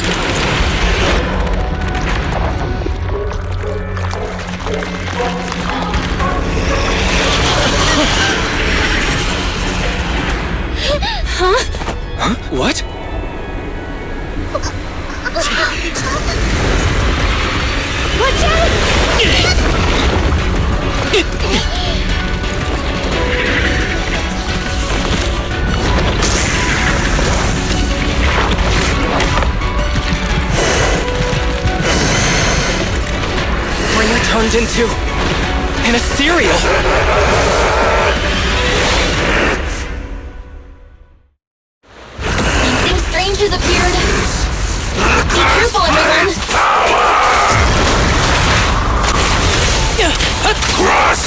Huh? What? Watch out! Bringer turned into an ethereal. Something strange has appeared. Be careful, everyone! Cross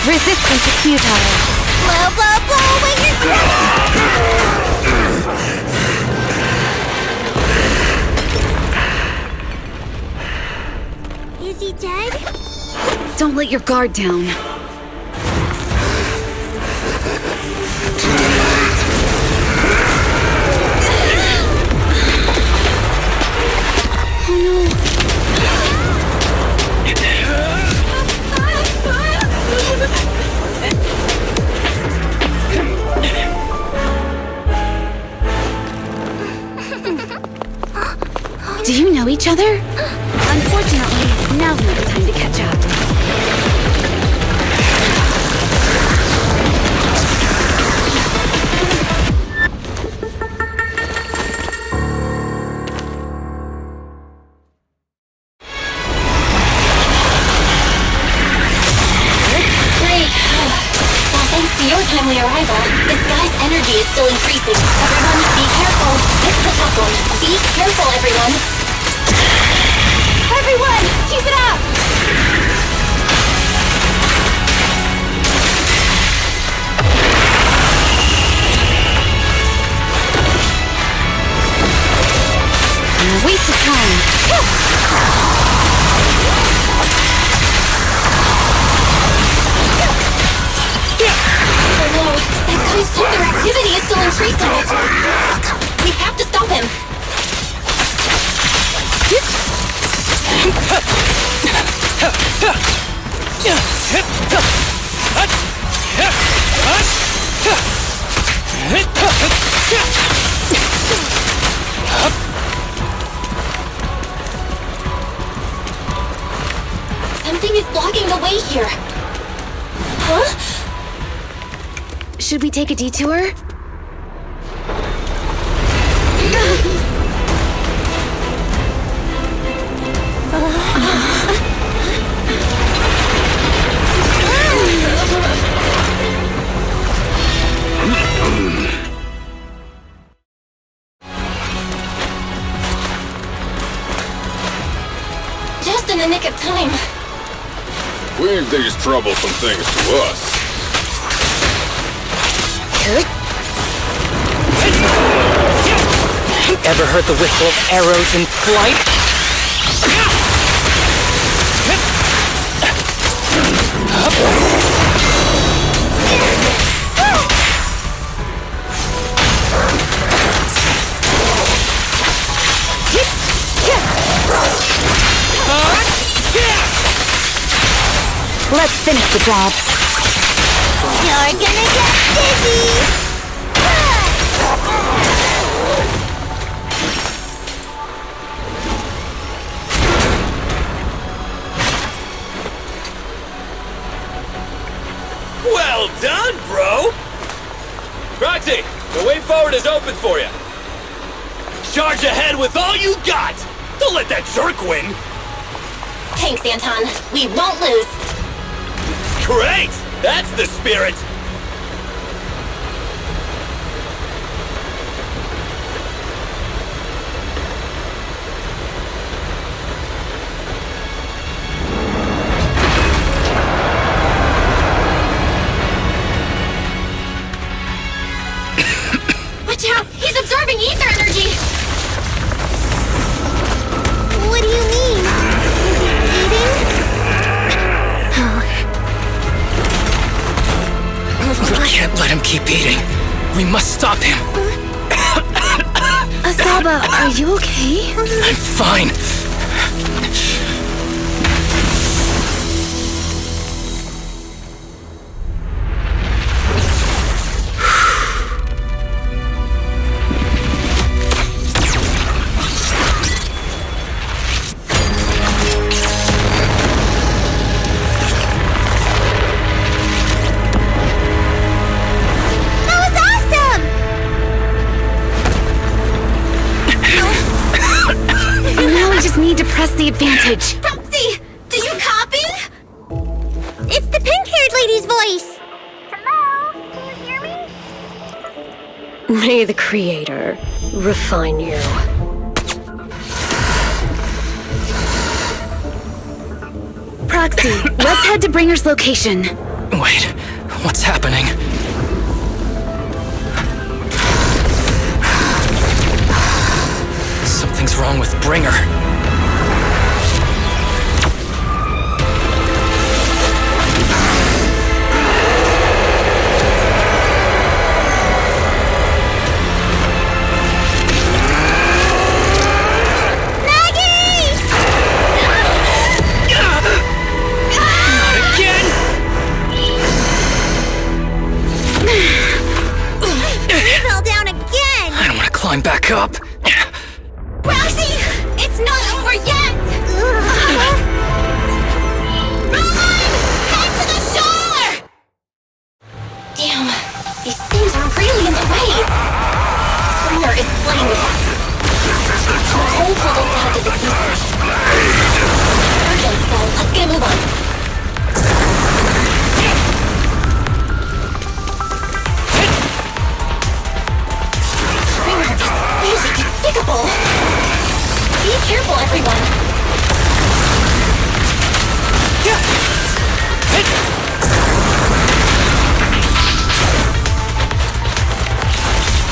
Resistance is futile. Blow, blow, blow away your breath! Is he dead? Don't let your guard down. Do you know each other? Unfortunately, now's not the time to catch up. Great. Well, thanks to your timely arrival, the sky's energy is still increasing. Everyone, be careful. It's the tough one. Be careful, everyone. Everyone, keep it up! A waste of time. Oh no, that guy's ether activity is still increasing. We have to stop him. Something is blocking the way here. Huh? Should we take a detour? Just in the nick of time. Leave these troublesome things to us. Ever heard the whistle of arrows in flight? Let's finish the job. You're gonna get dizzy! Well done, bro! Proxy, the way forward is open for you. Charge ahead with all you got! Don't let that jerk win! Thanks, Anton. We won't lose. Great! That's the spirit! Watch out! He's absorbing ether energy! What do you mean? Is he eating? We can't let him keep eating. We must stop him. Asaba, are you okay? I'm fine. Need to press the advantage. Proxy, do you copy? It's the pink-haired lady's voice. Hello, can you hear me? May the Creator refine you. Proxy, let's head to Bringer's location. Wait, what's happening? Something's wrong with Bringer. Climb back up. Roxy, it's not over yet. Roman, head to the shore. Damn, these things are really in the way. Bringer is playing with us. Nicole told us to head to the seaside. Urgent, so let's get a move on. Despicable! Be careful, everyone!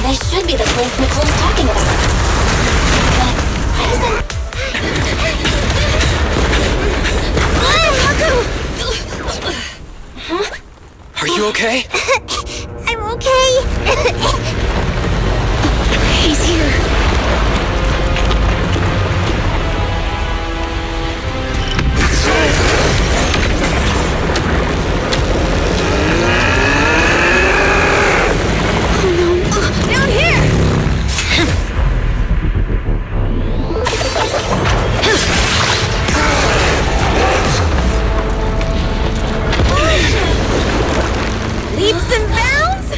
This should be the place Nicole's talking about. But why doesn't... Huh? Are you okay? I'm okay. He's here. Down here! Leaps and bounds?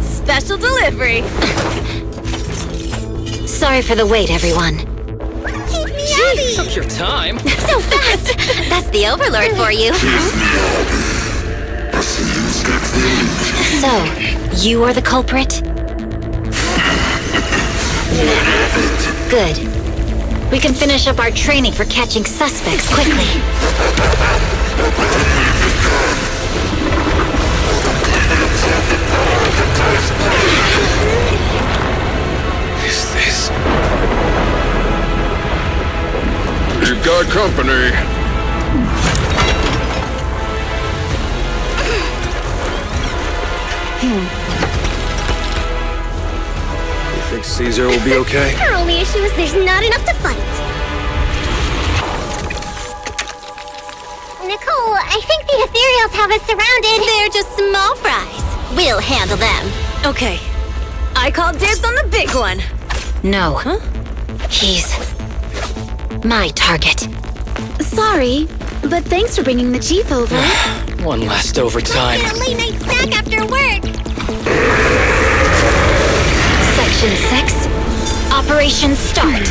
Special delivery. Sorry for the wait, everyone. Miyabi! Took your time. So fast! That's the Overlord for you. So, you are the culprit? Good. We can finish up our training for catching suspects quickly. Is this? You've got company. You think Caesar will be okay? Our only issue is there's not enough to fight. Nicole, I think the ethereals have us surrounded. They're just small fries. We'll handle them. Okay. I call dibs on the big one. No. Huh? He's my target. Sorry, but thanks for bringing the chief over. One last overtime. Get a late night snack after work. Section 6. Operation start.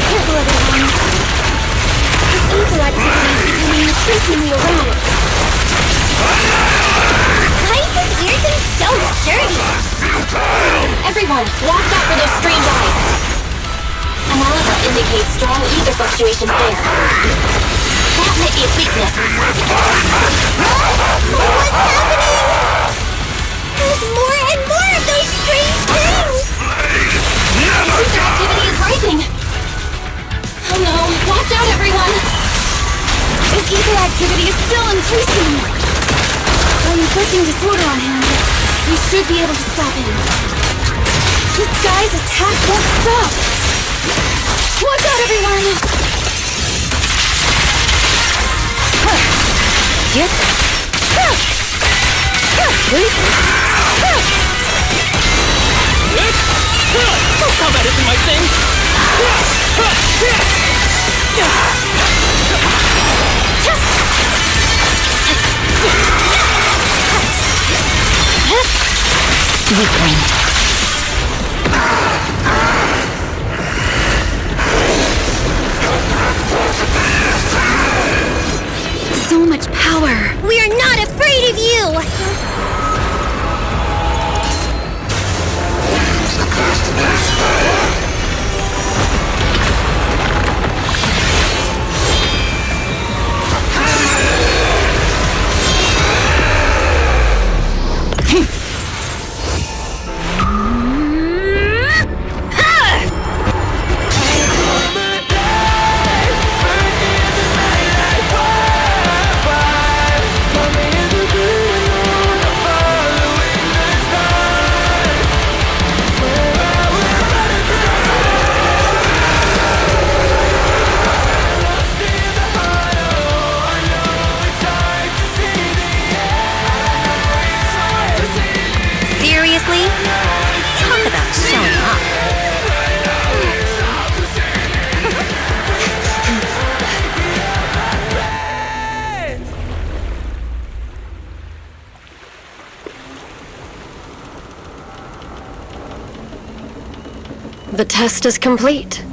Careful, everyone. This ether activity is becoming increasingly erratic. Why is this weird thing so sturdy? Everyone, watch out for those strange eyes. Analysis indicates strong ether fluctuations there. That might be a weakness. What's happening? There's more and more of those strange things! Ether activity is rising! Oh no, watch out everyone! This ether activity is still increasing! By inflicting disorder on him, we should be able to stop him. This guy's attack won't stop! Watch out everyone! Yep. Combat isn't my thing. Weakling. So much power. We are not afraid of you! Seriously? Talk about showing up. The test is complete.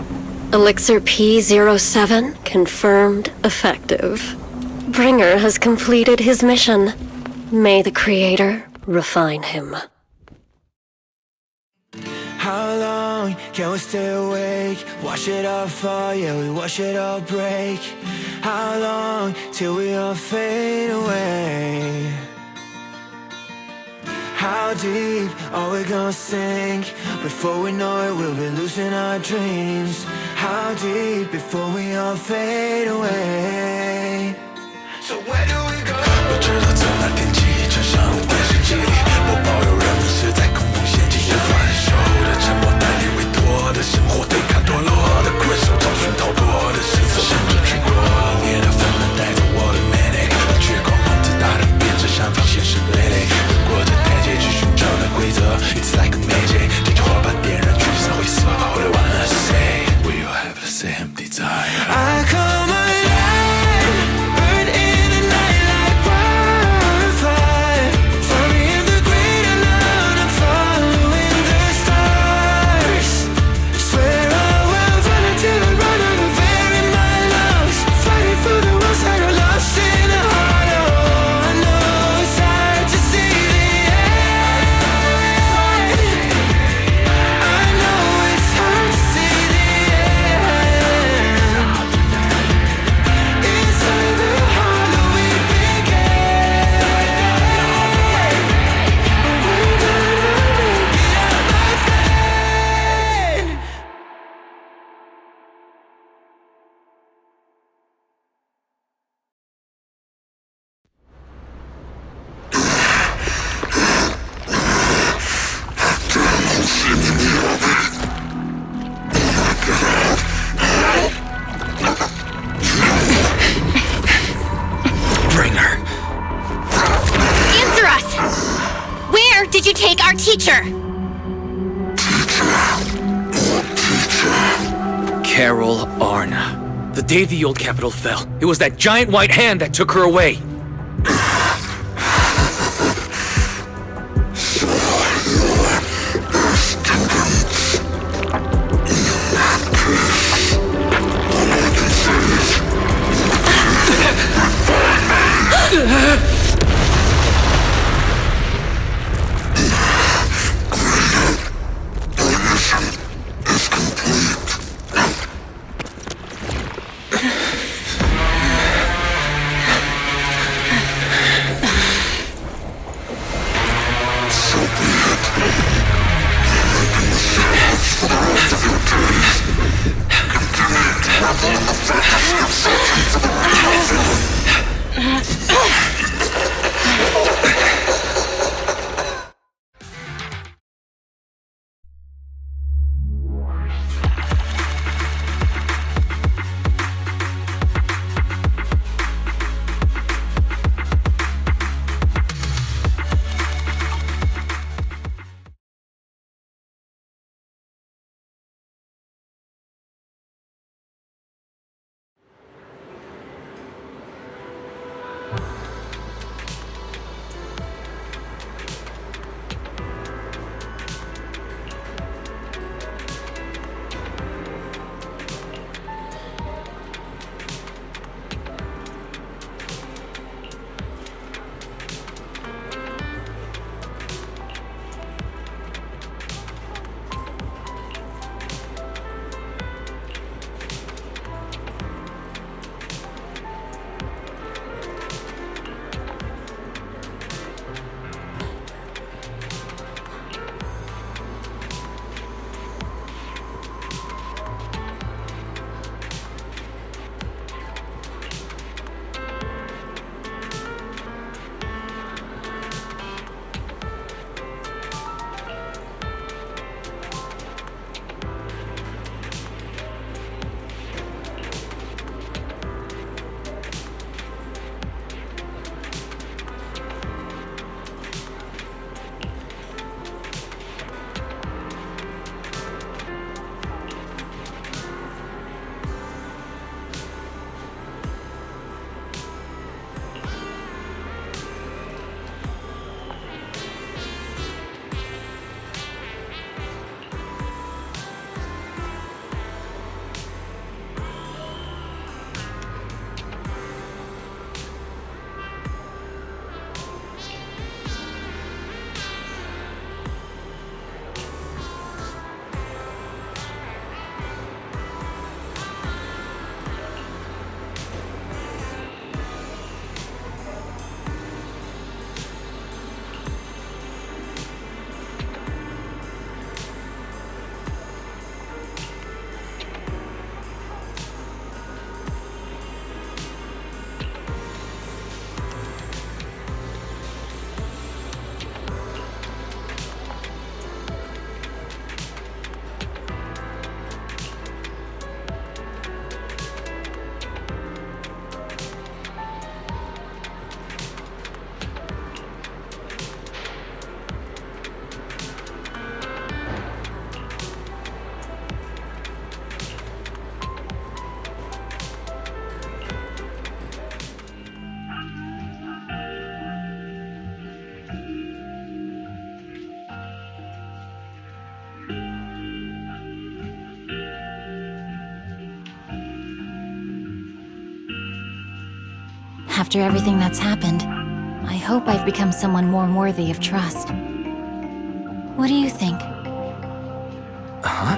Elixir P07 confirmed effective. Bringer has completed his mission. May the Creator refine him. How long can we stay awake? Wash it all fall, yeah, we wash it all break. How long till we all fade away? How deep are we gonna sink? Before we know it, we'll be losing our dreams. How deep before we all fade away? So where do we go? 我知道从那天起，站上了电视机里，我保佑人们是在恐怖陷阱里分手的沉默代理委托的生活，对抗堕落的困兽，找寻逃脱的线索，甚至去过冷冽的纷乱带走我的 manic， 绝光芒自大的变成闪放现实累累，越过这台阶去寻找那规则 ，It's like a magic， 这句话把点燃聚散灰色 ，All I wanna say， we all have the same desire。I come alive, burn in the night like wildfire, find me in the great unknown, I'm Carol Arna. The day the old capital fell, it was that giant white hand that took her away. After everything that's happened, I hope I've become someone more worthy of trust. What do you think? Huh?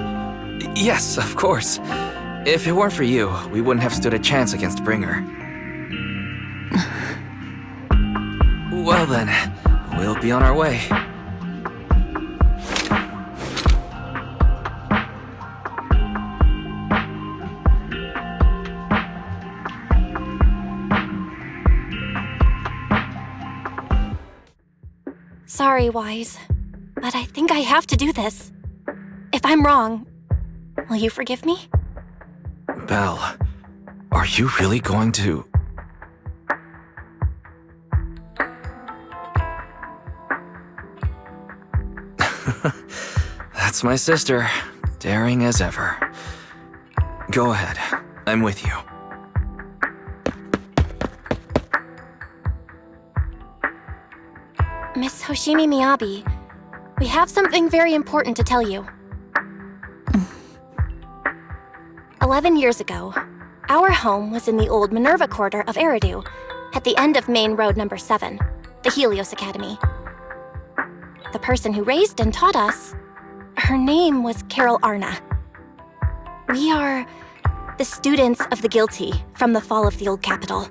Yes, of course. If it weren't for you, we wouldn't have stood a chance against Bringer. Well then, we'll be on our way. Sorry, Wise, but I think I have to do this. If I'm wrong, will you forgive me? Belle, are you really going to... That's my sister, daring as ever. Go ahead. I'm with you. Miss Hoshimi Miyabi, we have something very important to tell you. 11 years ago, our home was in the old Minerva Quarter of Eridu, at the end of Main Road number 7, the Helios Academy. The person who raised and taught us, her name was Carol Arna. We are the students of the guilty from the fall of the old capital.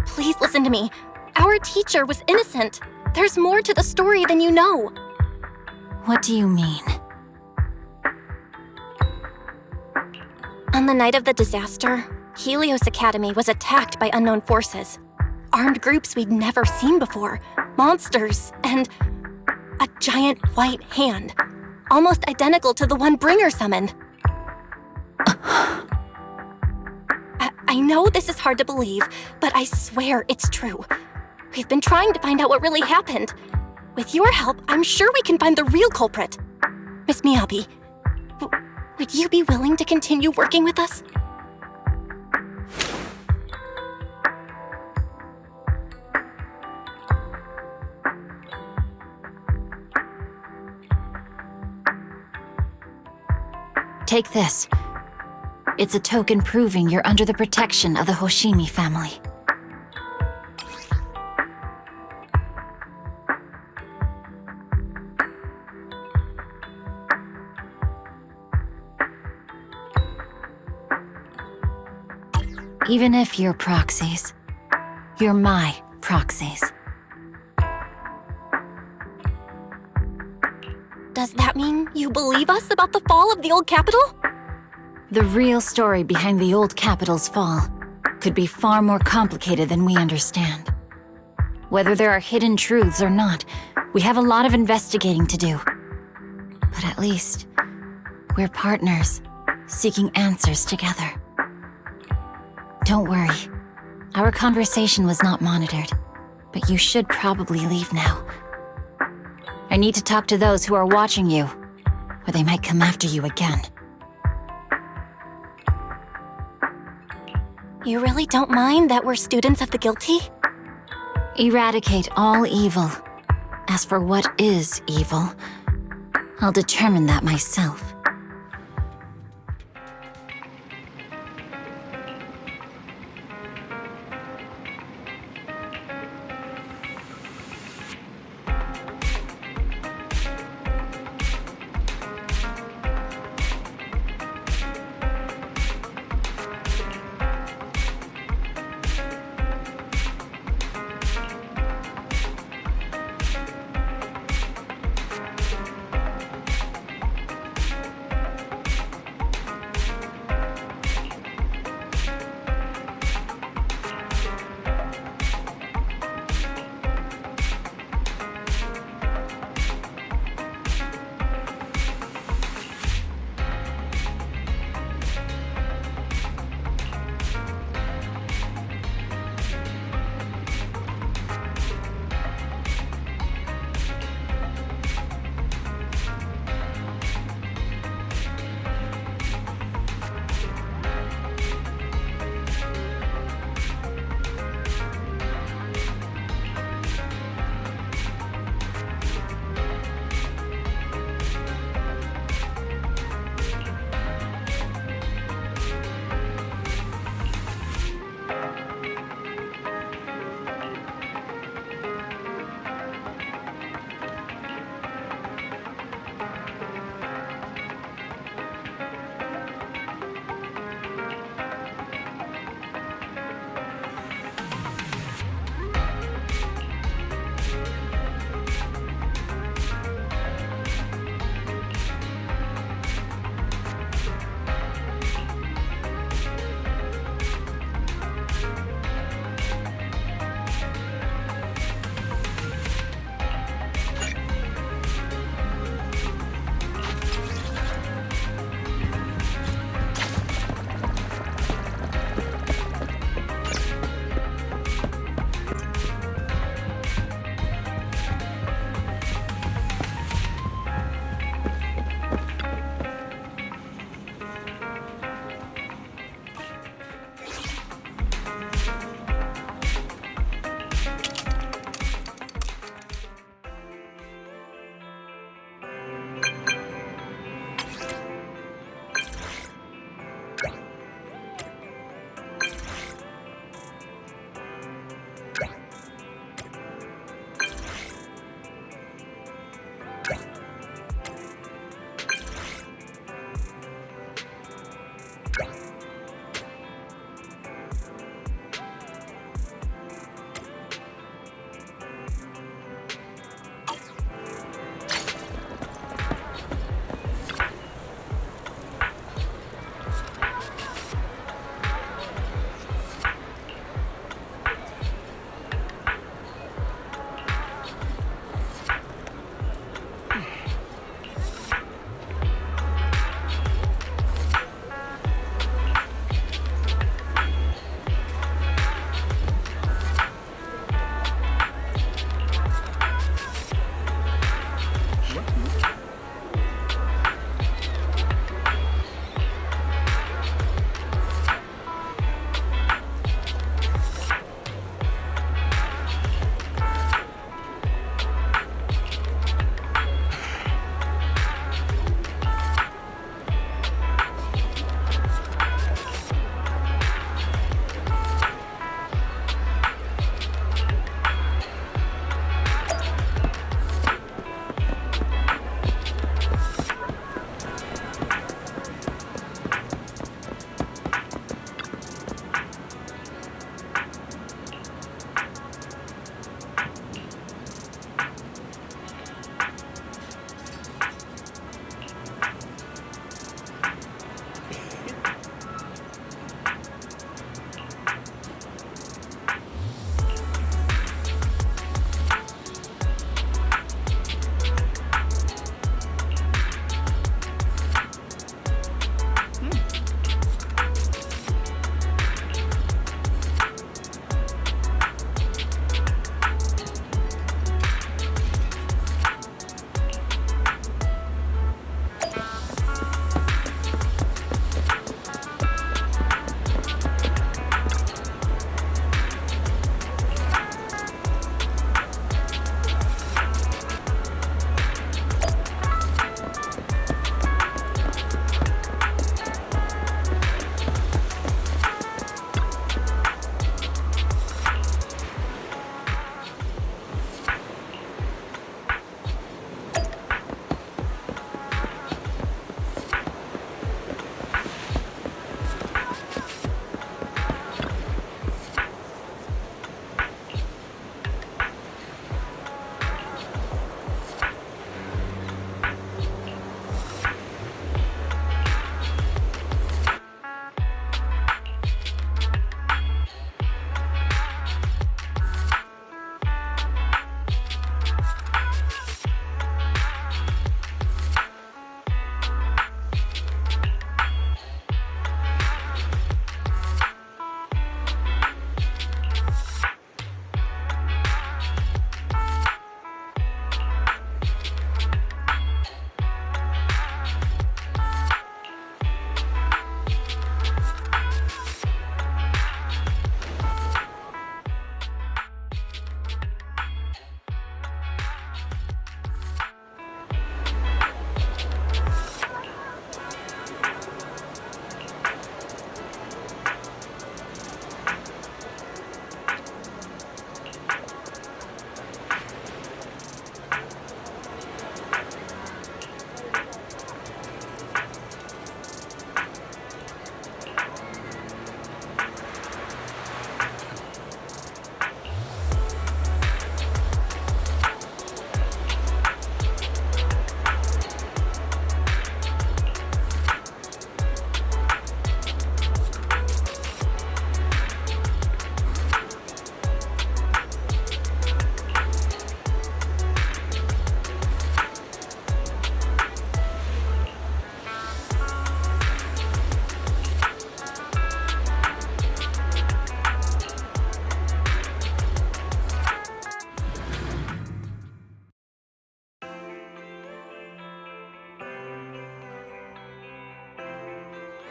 Please listen to me. Our teacher was innocent. There's more to the story than you know. What do you mean? On the night of the disaster, Helios Academy was attacked by unknown forces. Armed groups we'd never seen before. Monsters, and a giant white hand. Almost identical to the one Bringer summoned. I know this is hard to believe, but I swear it's true. We've been trying to find out what really happened. With your help, I'm sure we can find the real culprit. Miss Miyabi, would you be willing to continue working with us? Take this. It's a token proving you're under the protection of the Hoshimi family. Even if you're proxies, you're my proxies. Does that mean you believe us about the fall of the old capital? The real story behind the old capital's fall could be far more complicated than we understand. Whether there are hidden truths or not, we have a lot of investigating to do. But at least, we're partners, seeking answers together. Don't worry. Our conversation was not monitored, but you should probably leave now. I need to talk to those who are watching you, or they might come after you again. You really don't mind that we're students of the guilty? Eradicate all evil. As for what is evil, I'll determine that myself.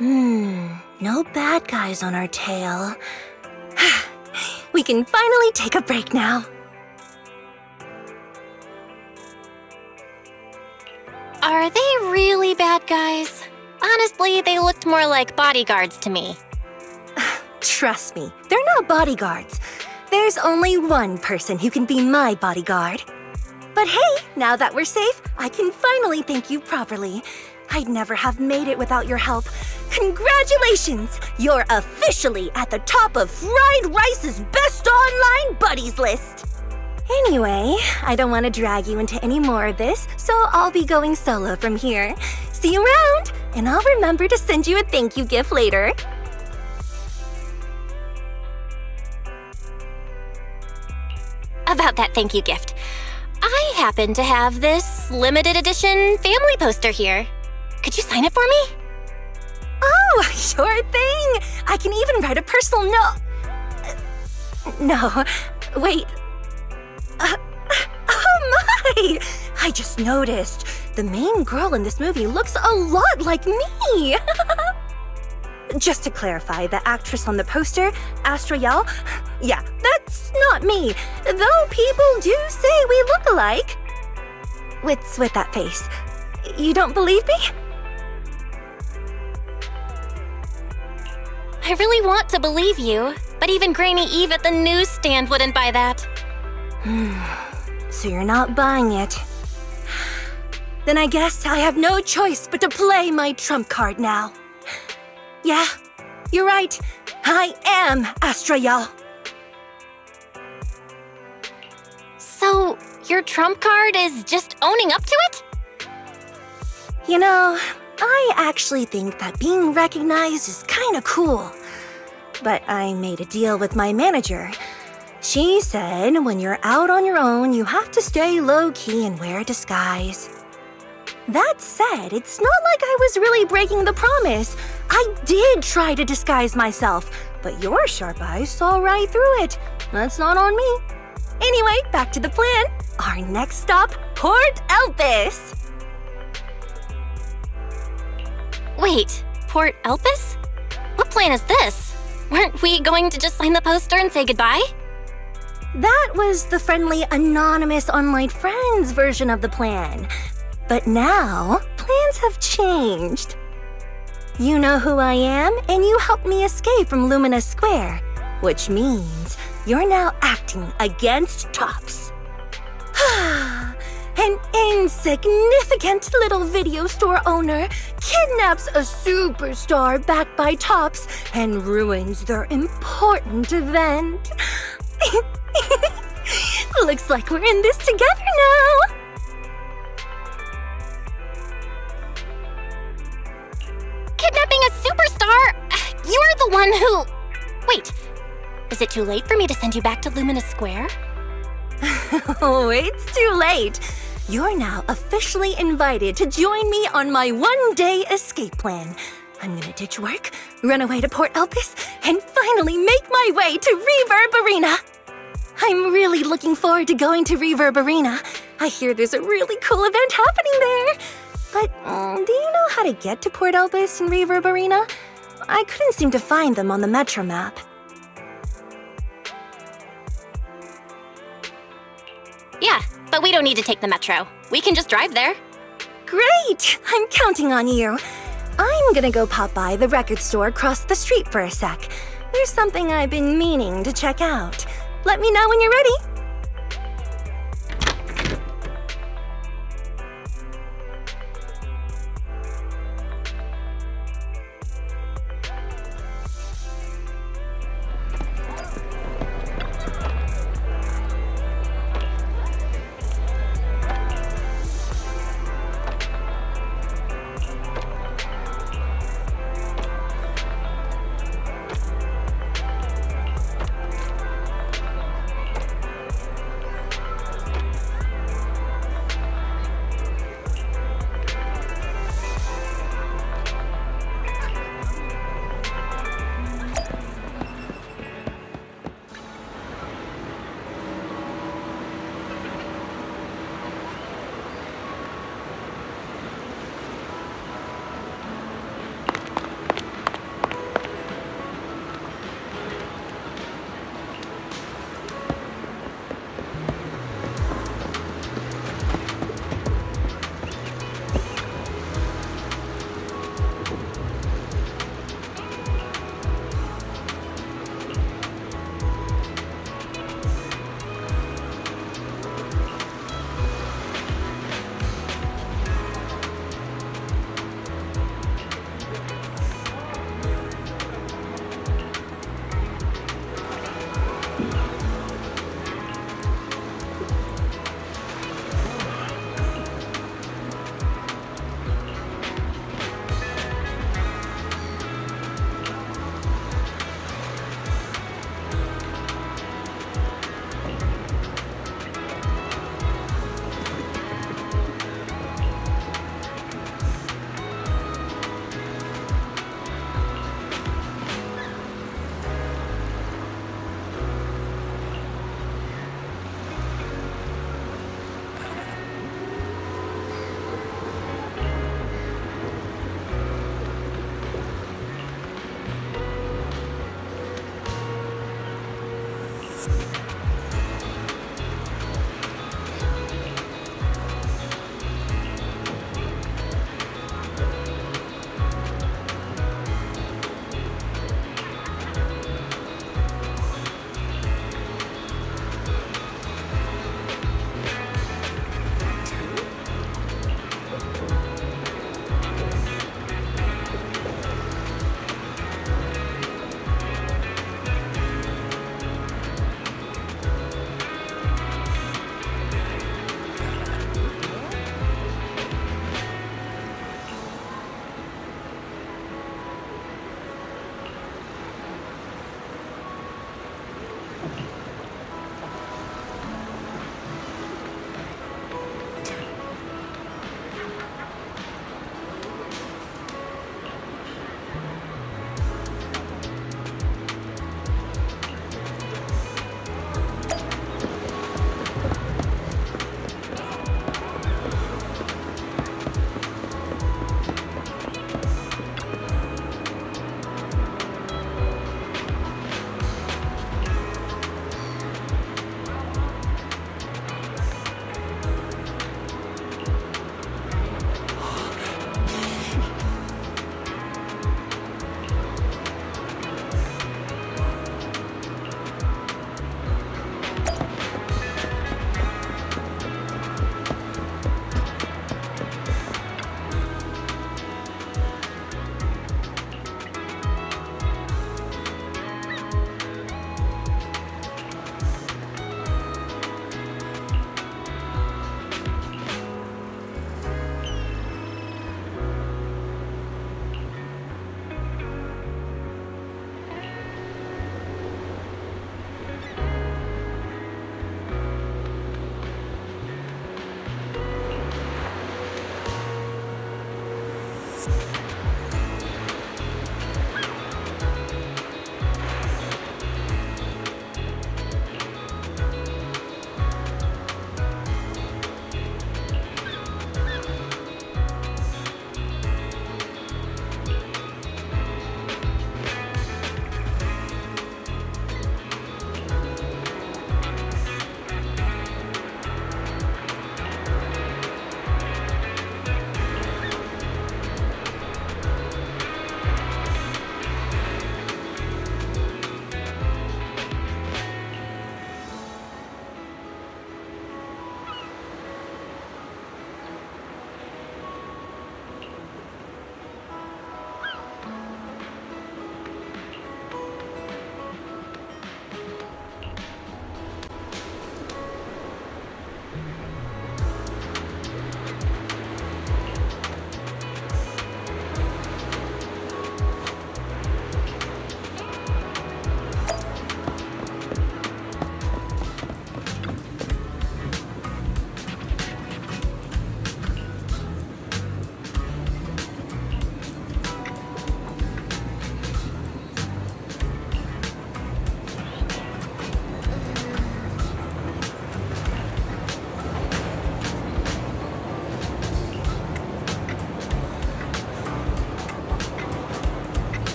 No bad guys on our tail. We can finally take a break now. Are they really bad guys? Honestly, they looked more like bodyguards to me. Trust me, they're not bodyguards. There's only one person who can be my bodyguard. But hey, now that we're safe, I can finally thank you properly. I'd never have made it without your help. Congratulations! You're officially at the top of Fried Rice's Best Online Buddies list! Anyway, I don't want to drag you into any more of this, so I'll be going solo from here. See you around, and I'll remember to send you a thank you gift later. About that thank you gift. I happen to have this limited edition family poster here. Could you sign it for me? Oh, sure thing! I can even write a personal note. No, wait. Oh my! I just noticed. The main girl in this movie looks a lot like me! Just to clarify, the actress on the poster, Astra Yao, yeah, that's not me. Though people do say we look alike. What's with that face? You don't believe me? I really want to believe you, but even Granny Eve at the newsstand wouldn't buy that. So you're not buying it. Then I guess I have no choice but to play my trump card now. Yeah, you're right. I am Astra Yao. So, your trump card is just owning up to it? You know, I actually think that being recognized is kinda cool. But I made a deal with my manager. She said when you're out on your own, you have to stay low-key and wear a disguise. That said, it's not like I was really breaking the promise. I did try to disguise myself, but your sharp eyes saw right through it. That's not on me. Anyway, back to the plan. Our next stop, Port Elpis. Wait, Port Elpis? What plan is this? Weren't we going to just sign the poster and say goodbye? That was the friendly, anonymous online friends version of the plan. But now, plans have changed. You know who I am, and you helped me escape from Lumina Square, which means you're now acting against Tops. An insignificant little video store owner kidnaps a superstar backed by Tops and ruins their important event. Looks like we're in this together now. Kidnapping a superstar? You're the one who... Wait, is it too late for me to send you back to Lumina Square? Oh, it's too late. You're now officially invited to join me on my one-day escape plan. I'm gonna ditch work, run away to Port Elpis, and finally make my way to Reverb Arena. I'm really looking forward to going to Reverb Arena. I hear there's a really cool event happening there. But do you know how to get to Port Elpis and Reverb Arena? I couldn't seem to find them on the Metro map. Yeah, but we don't need to take the metro. We can just drive there. Great! I'm counting on you. I'm gonna go pop by the record store across the street for a sec. There's something I've been meaning to check out. Let me know when you're ready.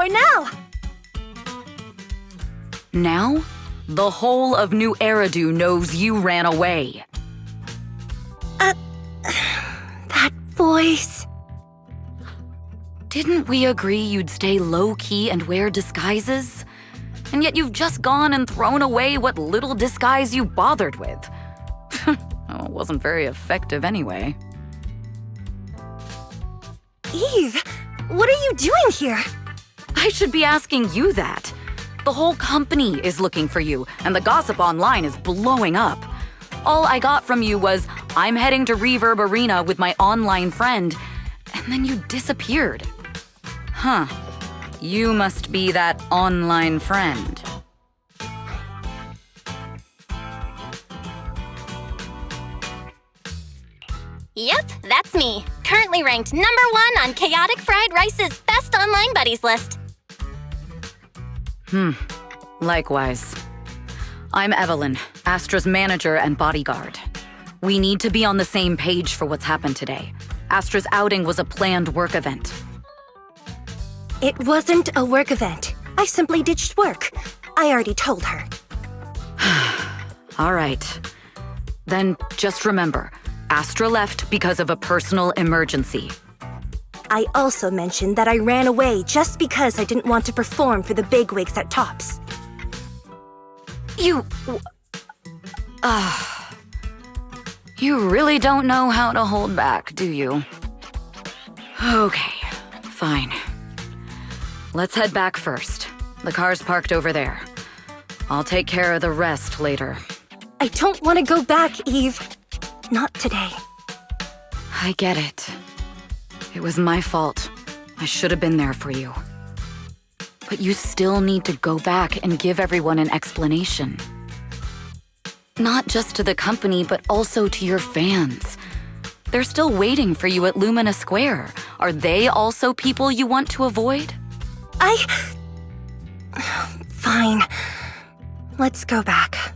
for now. Now, the whole of New Eridu knows you ran away. That voice. Didn't we agree you'd stay low-key and wear disguises? And yet you've just gone and thrown away what little disguise you bothered with. Oh, it wasn't very effective anyway. Eve, what are you doing here? I should be asking you that. The whole company is looking for you, and the gossip online is blowing up. All I got from you was, I'm heading to Reverb Arena with my online friend, and then you disappeared. Huh. You must be that online friend. Yep, that's me. Currently ranked #1 on Chaotic Fried Rice's Best Online Buddies list. Likewise. I'm Evelyn, Astra's manager and bodyguard. We need to be on the same page for what's happened today. Astra's outing was a planned work event. It wasn't a work event. I simply ditched work. I already told her. All right. Then just remember, Astra left because of a personal emergency. I also mentioned that I ran away just because I didn't want to perform for the bigwigs at Tops. You really don't know how to hold back, do you? Okay, fine. Let's head back first. The car's parked over there. I'll take care of the rest later. I don't want to go back, Eve. Not today. I get it. It was my fault. I should have been there for you. But you still need to go back and give everyone an explanation. Not just to the company, but also to your fans. They're still waiting for you at Lumina Square. Are they also people you want to avoid? Fine. Let's go back.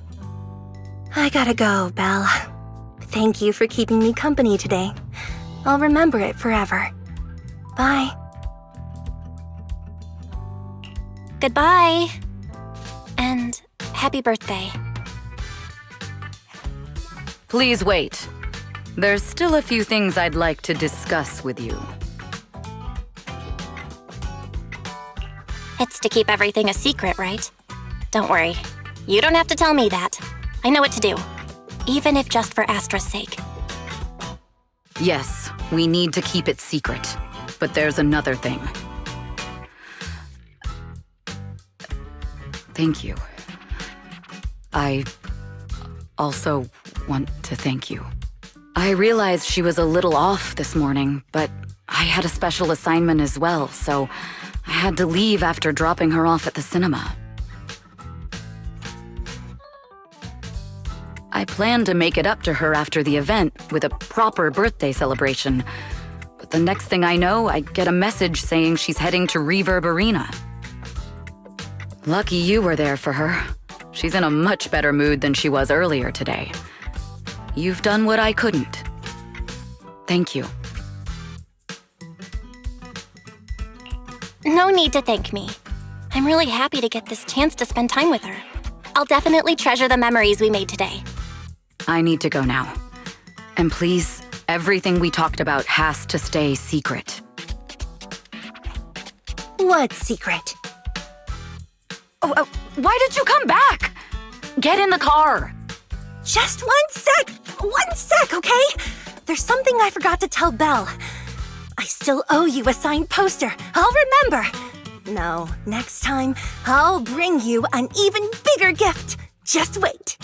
I gotta go, Belle. Thank you for keeping me company today. I'll remember it forever. Bye. Goodbye. And happy birthday. Please wait. There's still a few things I'd like to discuss with you. It's to keep everything a secret, right? Don't worry. You don't have to tell me that. I know what to do. Even if just for Astra's sake. Yes, we need to keep it secret. But there's another thing. Thank you. I also want to thank you. I realized she was a little off this morning, but I had a special assignment as well, so I had to leave after dropping her off at the cinema. I planned to make it up to her after the event with a proper birthday celebration. But the next thing I know, I get a message saying she's heading to Reverb Arena. Lucky you were there for her. She's in a much better mood than she was earlier today. You've done what I couldn't. Thank you. No need to thank me. I'm really happy to get this chance to spend time with her. I'll definitely treasure the memories we made today. I need to go now. And please, everything we talked about has to stay secret. What secret? Why did you come back? Get in the car. Just 1 sec! 1 sec, okay? There's something I forgot to tell Belle. I still owe you a signed poster. I'll remember. No, next time, I'll bring you an even bigger gift. Just wait.